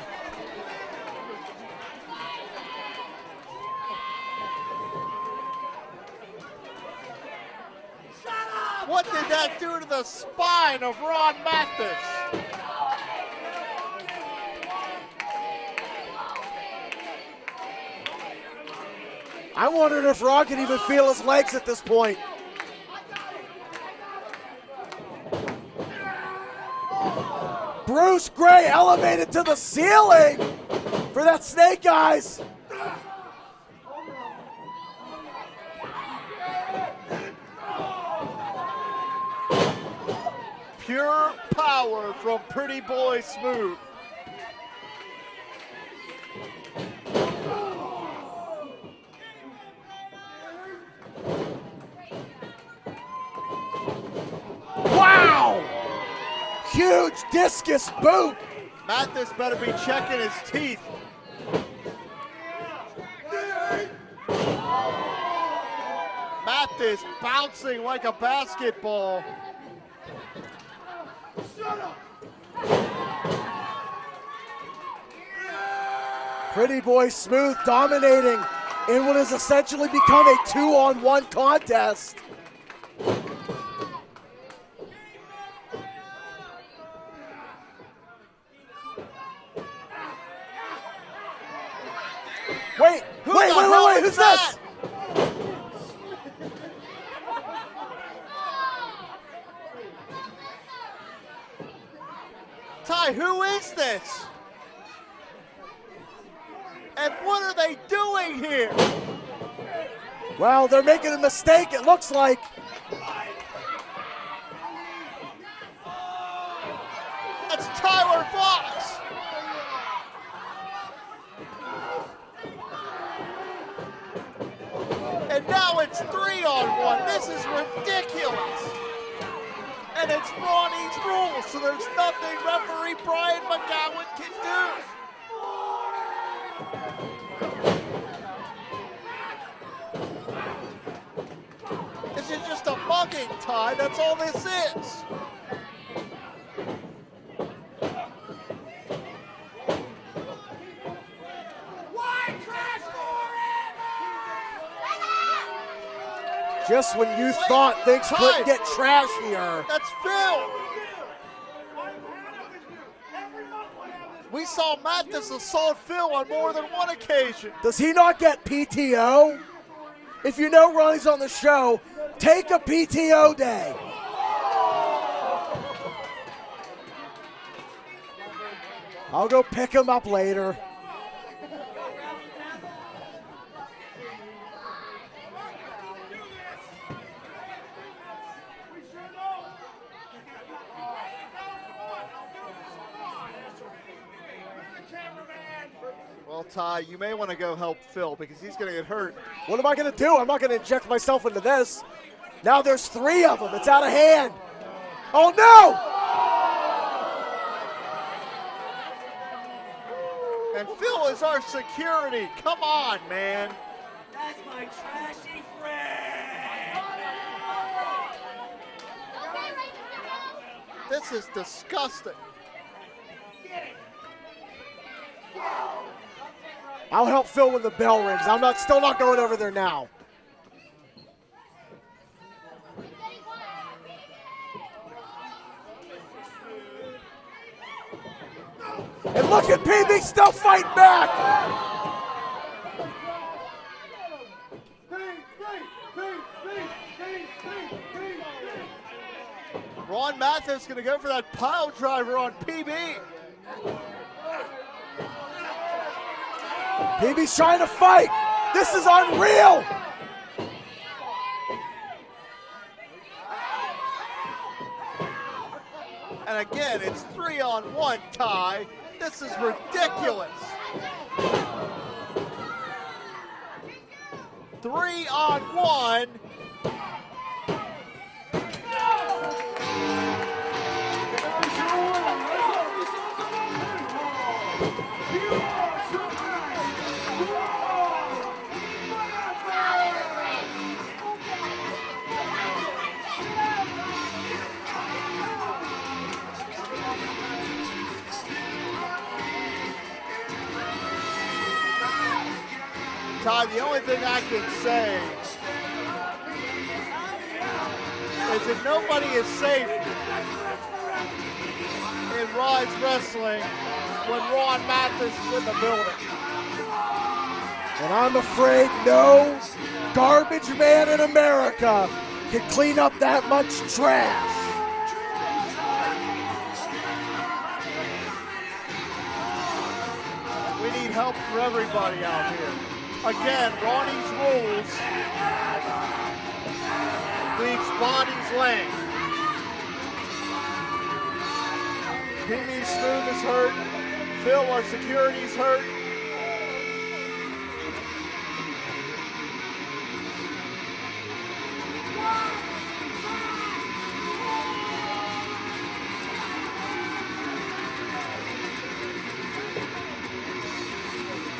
What did that do to the spine of Ron Mathis? I wondered if Ron could even feel his legs at this point. Bruce Gray elevated to the ceiling for that snake eyes. Pure power from Pretty Boy Smooth. Wow! Huge discus boot. Mathis better be checking his teeth. this bouncing like a basketball. Pretty Boy Smooth dominating in what has essentially become a 2-on-1 contest. Wait, who's this? Ty, who is this? And what are they doing here? Well, they're making a mistake, it looks like. That's Tyler Fox. And now it's 3-on-1. This is ridiculous. And it's Ronnie's rules, so there's nothing referee Brian McGowan can do. This is just a mugging, Ty. That's all this is. Just when you thought things couldn't get trashier. That's Phil. We saw Mathis assault Phil on more than one occasion. Does he not get PTO? If you know Ronnie's on the show, take a PTO day. I'll go pick him up later. Well, Ty, you may want to go help Phil because he's going to get hurt. What am I going to do? I'm not going to inject myself into this. Now there's 3 of them. It's out of hand. Oh, no! And Phil is our security. Come on, man. That's my trashy friend. This is disgusting. I'll help Phil when the bell rings. I'm still not going over there now. And look at PB still fighting back. Ron Mathis is going to go for that pile driver on PB. PB's trying to fight. This is unreal. And again, it's 3-on-1, Ty. This is ridiculous. 3-on-1. Ty, the only thing I can say is that nobody is safe in Ryse Wrestling when Ron Mathis is in the building. And I'm afraid no garbage man in America can clean up that much trash. We need help for everybody out here. Again, Ronnie's rules leaves bodies laying. PB Smooth is hurt. Phil, our security's hurt.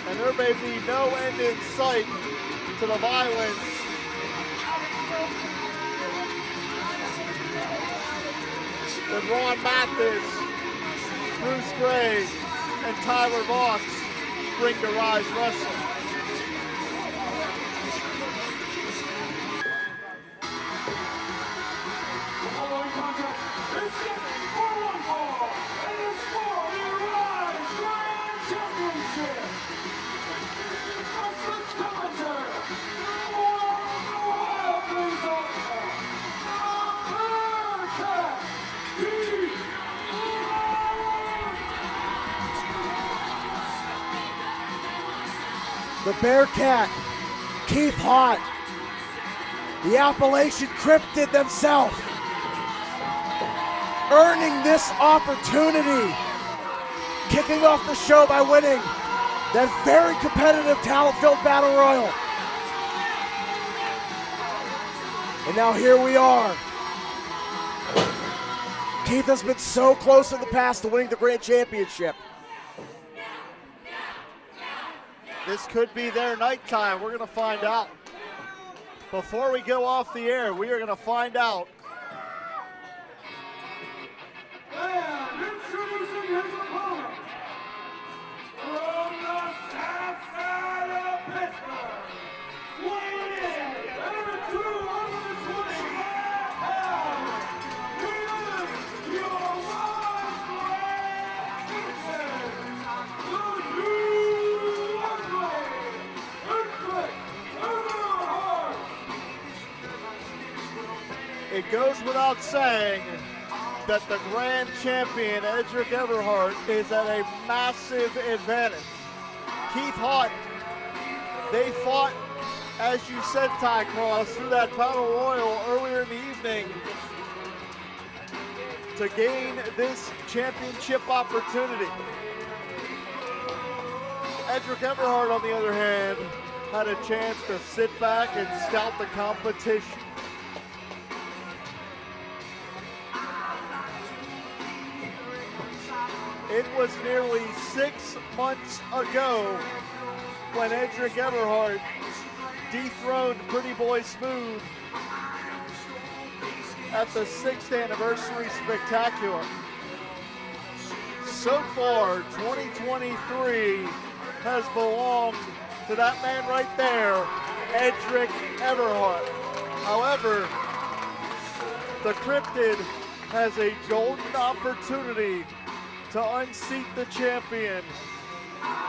And there may be no end in sight to the violence that Ron Mathis, Bruce Gray, and Tyler Voss bring to Ryse Wrestling. The Bearcat, Keith Haught, the Appalachian Cryptid themselves, earning this opportunity, kicking off the show by winning that very competitive, talent-filled Battle Royal. And now here we are. Keith has been so close in the past to winning the Grand Championship. This could be their nighttime. We're going to find out. Before we go off the air, we are going to find out. And introducing his opponent, from the south side of Pittsburgh, weighing in at 225 pounds, he is your one-man It goes without saying that the grand champion, Edric Everhart, is at a massive advantage. Keith Haught, they fought, as you said, Ty Cross, through that Battle Royal earlier in the evening to gain this championship opportunity. Edric Everhart, on the other hand, had a chance to sit back and scout the competition. It was nearly 6 months ago when Edric Everhart dethroned Pretty Boy Smooth at the 6th anniversary spectacular. So far, 2023 has belonged to that man right there, Edric Everhart. However, the Cryptid has a golden opportunity to unseat the champion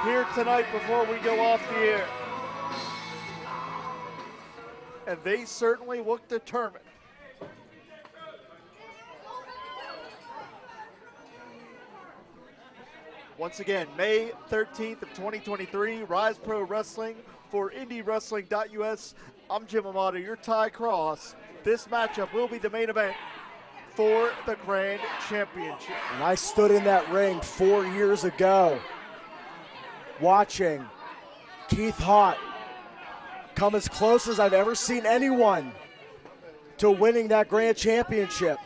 here tonight before we go off the air. And they certainly look determined. Once again, May 13th of 2023, Ryse Pro Wrestling for IndyWrestling.us. I'm Jim Amato, your Ty Cross. This matchup will be the main event for the Grand Championship. And I stood in that ring 4 years ago watching Keith Haught come as close as I've ever seen anyone to winning that Grand Championship.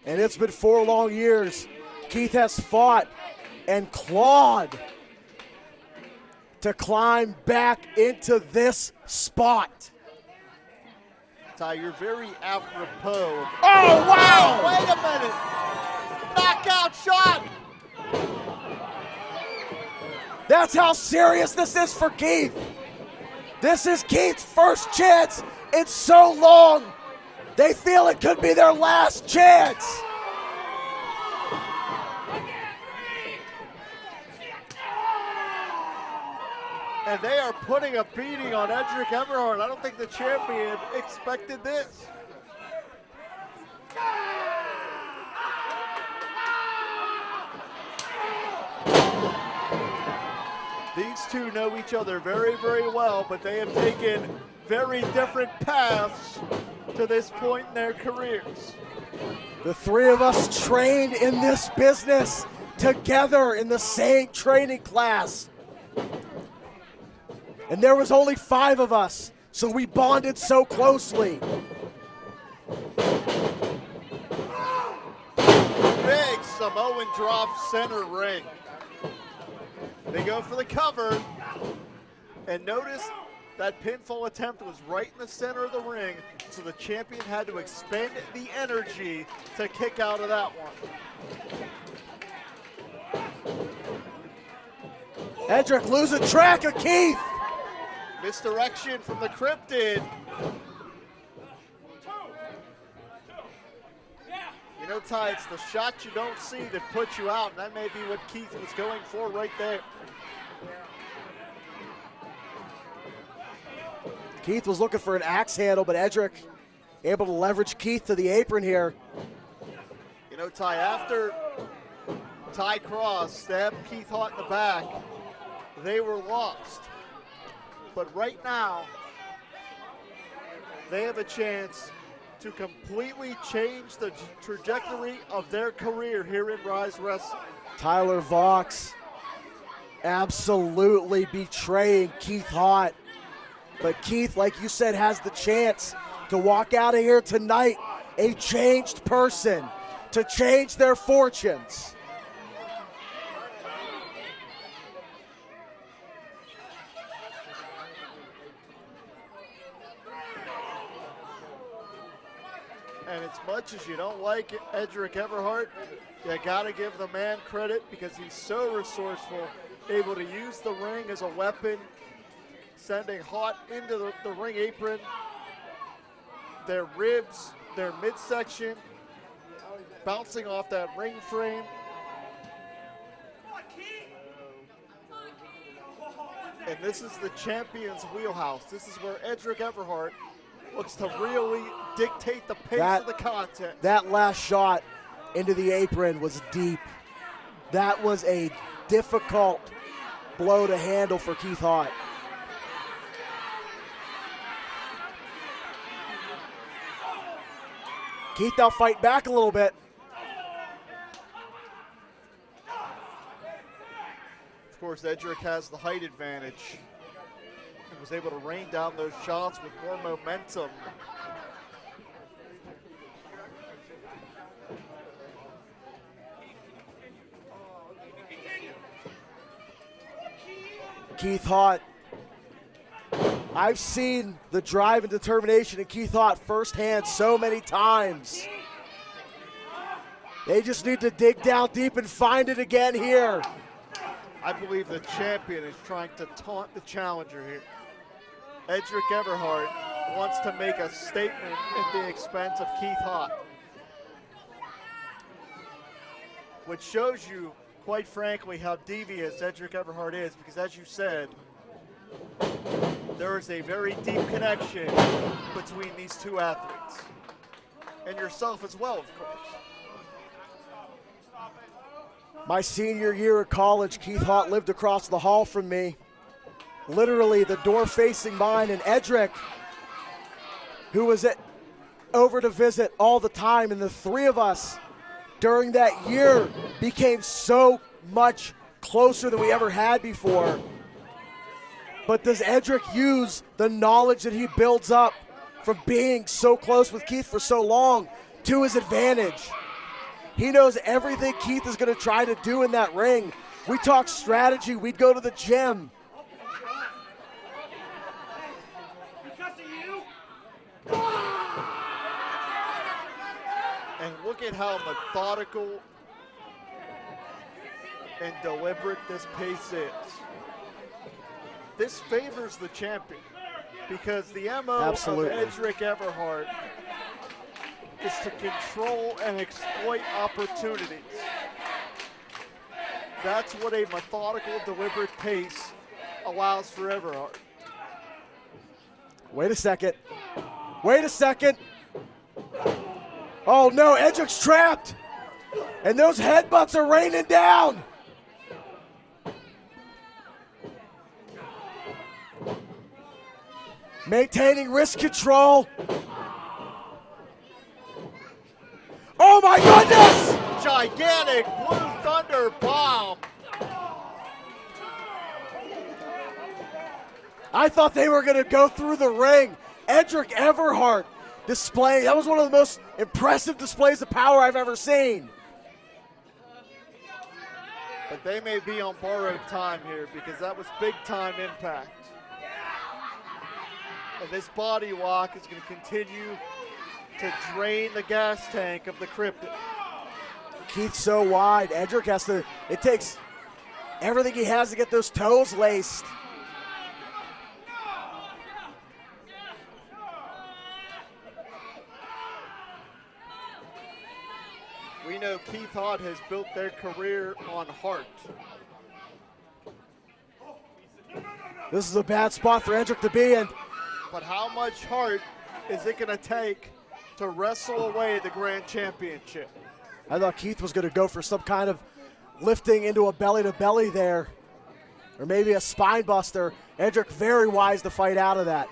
And it's been 4 long years. Keith has fought and clawed to climb back into this spot. Ty, you're very apropos. Oh, wow! Oh, wait a minute. Knockout shot. That's how serious this is for Keith. This is Keith's first chance in so long. They feel it could be their last chance. And they are putting a beating on Edric Everhart. I don't think the champion expected this. These two know each other very, very well, but they have taken very different paths to this point in their careers. The three of us trained in this business together in the same training class. And there was only 5 of us, so we bonded so closely. Big Samoan drop center ring. They go for the cover, and notice That pinfall attempt was right in the center of the ring, so the champion had to expend the energy to kick out of that one. Edric losing track of Keith. Misdirection from the cryptid. You know, Ty, it's the shot you don't see that puts you out, and that may be what Keith was going for right there. Keith was looking for an axe handle, but Edric able to leverage Keith to the apron here. You know, Ty, after Ty Cross stabbed Keith Haught in the back, they were lost. But right now, they have a chance to completely change the trajectory of their career here in Ryse Wrestling. Tyler Vox absolutely betraying Keith Haught. But Keith, like you said, has the chance to walk out of here tonight a changed person, to change their fortunes. And as much as you don't like Edric Everhart, you gotta give the man credit because he's so resourceful, able to use the ring as a weapon, sending Haught into the ring apron, their ribs, their midsection, bouncing off that ring frame. And this is the champion's wheelhouse. This is where Edric Everhart looks to really dictate the pace of the contest. That last shot into the apron was deep. That was a difficult blow to handle for Keith Haught. Keith now fight back a little bit. Of course, Edric has the height advantage and was able to rain down those shots with more momentum. Keith Haught. I've seen the drive and determination in Keith Haught firsthand so many times. They just need to dig down deep and find it again here. I believe the champion is trying to taunt the challenger here. Edric Everhart wants to make a statement at the expense of Keith Haught, which shows you, quite frankly, how devious Edric Everhart is, because as you said, there is a very deep connection between these two athletes, and yourself as well, of course. My senior year of college, Keith Haught lived across the hall from me. Literally the door facing mine, and Edric, who was over to visit all the time, and the three of us during that year became so much closer than we ever had before. But does Edric use the knowledge that he builds up from being so close with Keith for so long to his advantage? He knows everything Keith is going to try to do in that ring. We talk strategy, we'd go to the gym. And look at how methodical and deliberate this pace is. This favors the champion because the MO Absolutely. of Edric Everhart is to control and exploit opportunities. That's what a methodical, deliberate pace allows for Everhart. Wait a second. Wait a second. Oh no, Edric's trapped. And those headbutts are raining down. Maintaining wrist control. Oh my goodness! Gigantic Blue Thunder bomb. I thought they were going to go through the ring. Edric Everhart displaying, that was one of the most impressive displays of power I've ever seen. But they may be on borrowed time here because that was big time impact. And this body lock is going to continue to drain the gas tank of the Cryptid. Keith's so wide. Edric has to, it takes everything he has to get those toes laced. We know Keith Haught has built their career on Haught. This is a bad spot for Edric to be in. But how much Haught is it going to take to wrestle away the Grand Championship? I thought Keith was going to go for some kind of lifting into a belly-to-belly there. Or maybe a spine buster. Edric very wise to fight out of that.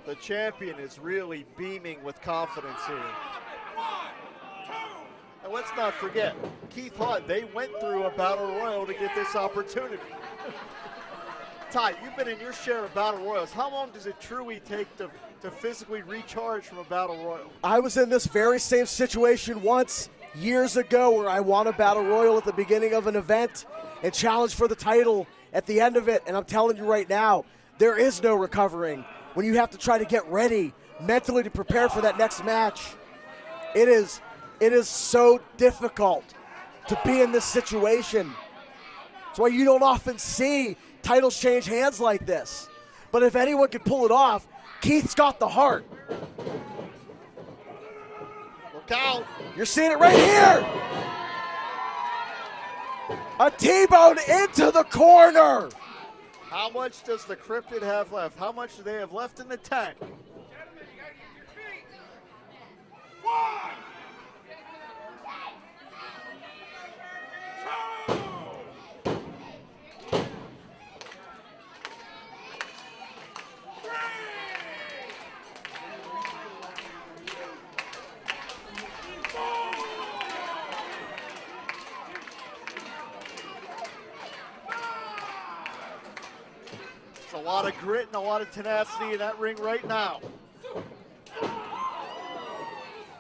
The champion is really beaming with confidence here. And let's not forget, Keith Haught, they went through a battle royal to get this opportunity. Ty, you've been in your share of battle royals. How long does it truly take to physically recharge from a battle royal? I was in this very same situation once, years ago, where I won a battle royal at the beginning of an event and challenged for the title at the end of it. And I'm telling you right now, there is no recovering when you have to try to get ready mentally to prepare for that next match. It is so difficult to be in this situation. That's why you don't often see titles change hands like this. But if anyone can pull it off, Keith's got the heart. Look out. You're seeing it right here. A T-bone into the corner. How much does the Cryptid have left? How much do they have left in the tank? A lot of grit and a lot of tenacity in that ring right now.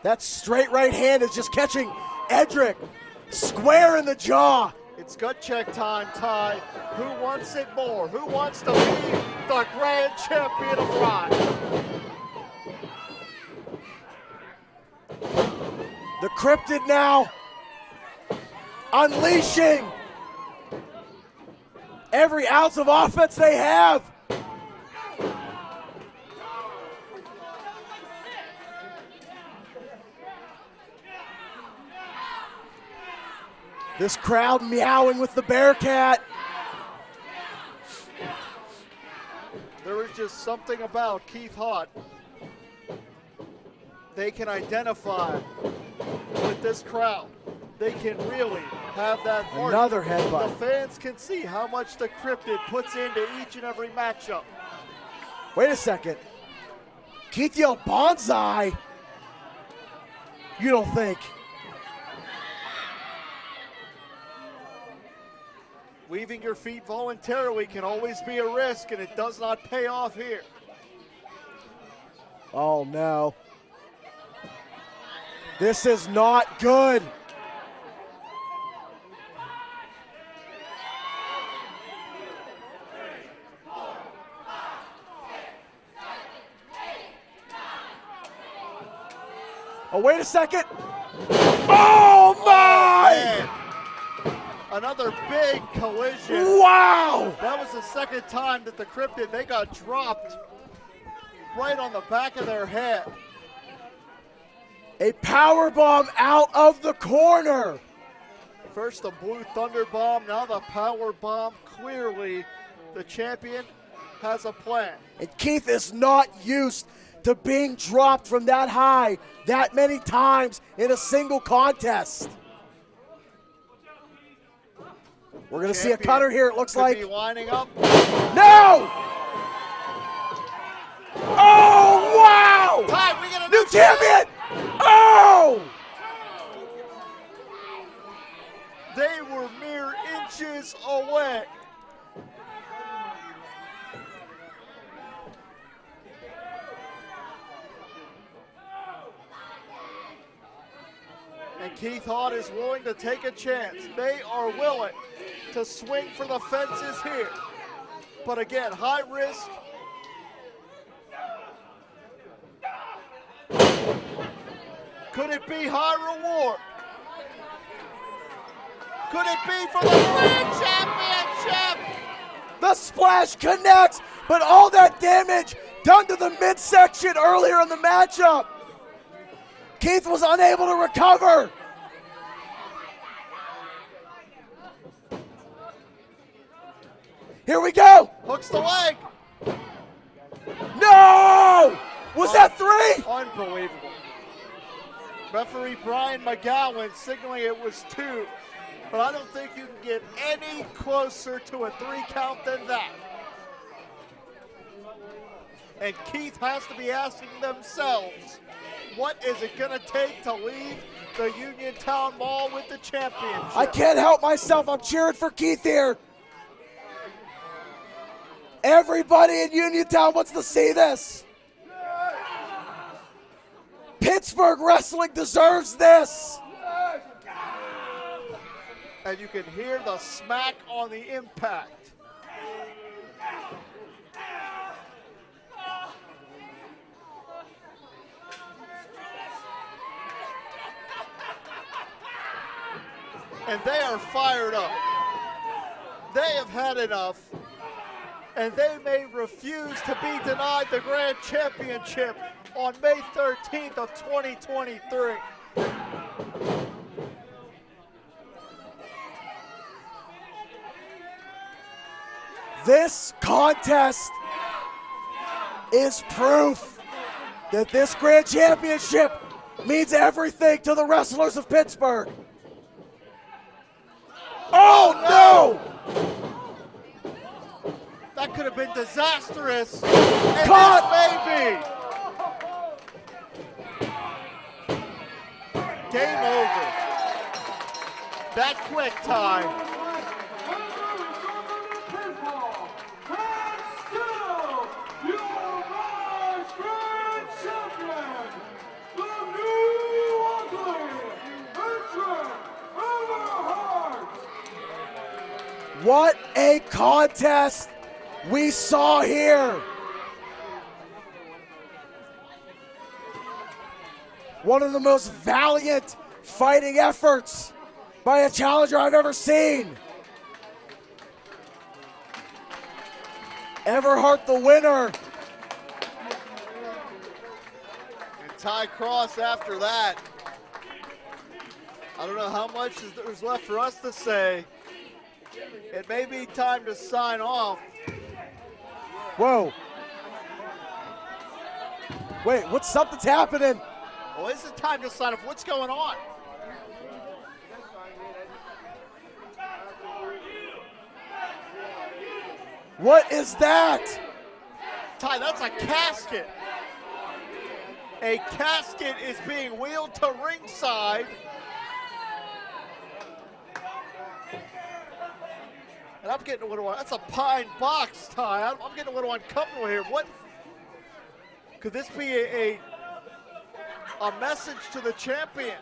That straight right hand is just catching Edric square in the jaw. It's gut check time, Ty. Who wants it more? Who wants to be the Grand Champion of Ryse? The Cryptid now unleashing every ounce of offense they have. This crowd meowing with the Bearcat. There is just something about Keith Haught. They can identify with this crowd. They can really have that heart. Another headbutt. The fans can see how much the Cryptid puts into each and every matchup. Wait a second. Keith yelled bonsai. You don't think? Leaving your feet voluntarily can always be a risk, and it does not pay off here. Oh no. This is not good. Oh, wait a second. Oh my! Man. Another big collision. Wow! That was the second time that the Cryptid, they got dropped right on the back of their head. A power bomb out of the corner. First the Blue Thunder Bomb, now the power bomb. Clearly, the champion has a plan. And Keith is not used to being dropped from that high that many times in a single contest. We're going to see a cutter here, it looks Could like. be lining up. No! Oh, wow! Ty, we get a New champion! Oh! They were mere inches away. And Keith Haught is willing to take a chance. They are willing to swing for the fences here. But again, high risk, Could it be high reward? Could it be for the Grand Championship? The splash connects, but all that damage done to the midsection earlier in the matchup. Keith was unable to recover. Here we go. Hooks the leg. No! Was that 3? Unbelievable. Referee Brian McGowan signaling it was 2, but I don't think you can get any closer to a 3 count than that. And Keith has to be asking themselves, what is it going to take to leave the Uniontown Mall with the championship? I can't help myself. I'm cheering for Keith here. Everybody in Uniontown wants to see this. Pittsburgh wrestling deserves this. And you can hear the smack on the impact. And they are fired up. They have had enough. And they may refuse to be denied the Grand Championship on May 13th of 2023. This contest is proof that this Grand Championship means everything to the wrestlers of Pittsburgh. Oh no! That could have been disastrous. Caught! Maybe. Game over. That quick time. What a contest we saw here. One of the most valiant fighting efforts by a challenger I've ever seen. Everhart the winner. And Ty Cross after that. I don't know how much there's left for us to say. It may be time to sign off. Whoa. Wait, something's happening? Well, is it time to sign off? What's going on? What is that? Ty, that's a casket. A casket is being wheeled to ringside. And I'm getting a little, that's a pine box, Ty. I'm getting a little uncomfortable here. What, could this be a message to the champion?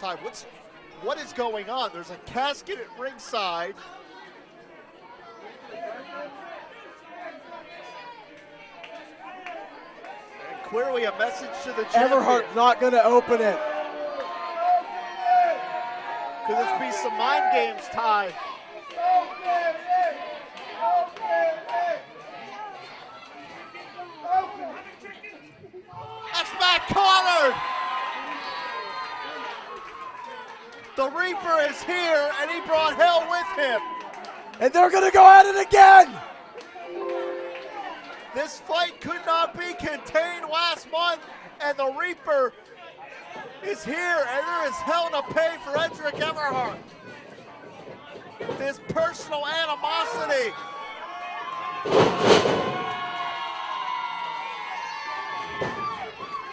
Ty, what is going on? There's a casket at ringside. And clearly a message to the champion. Everhart not going to open it. Could this be some mind games, Ty? That's Matt cornered. The Reaper is here, and he brought hell with him. And they're going to go at it again. This fight could not be contained last month, and the Reaper is here, and there is hell to pay for Edric Everhart. This personal animosity.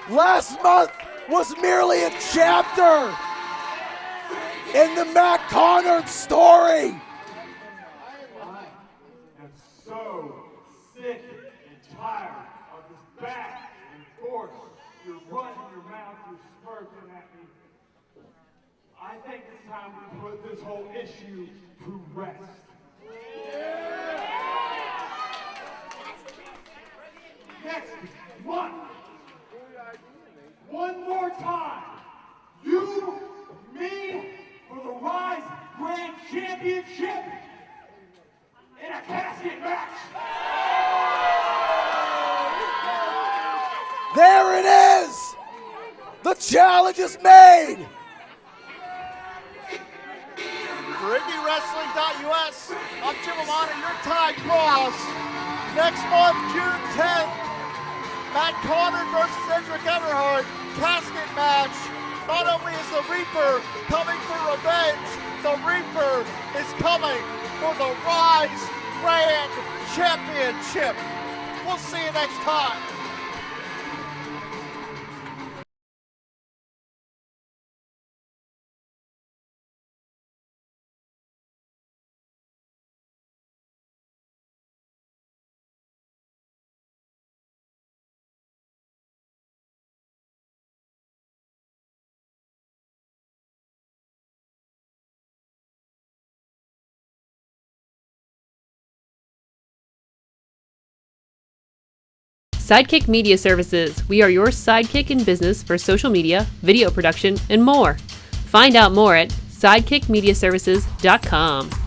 Last month was merely a chapter in the Matt Connard story. I am so sick and tired of this back and forth. You're running your issue to rest. Next one more time. You, me, for the Ryse Grand Championship in a casket match. There it is! The challenge is made! For IndyWrestling.us, I'm Jim Amana, your Ty Cross. Next month, June 10th, Matt Connor versus Edric Everhart, casket match. Not only is the Reaper coming for revenge, the Reaper is coming for the Ryse Grand Championship. We'll see you next time. Sidekick Media Services. We are your sidekick in business for social media, video production, and more. Find out more at sidekickmediaservices.com.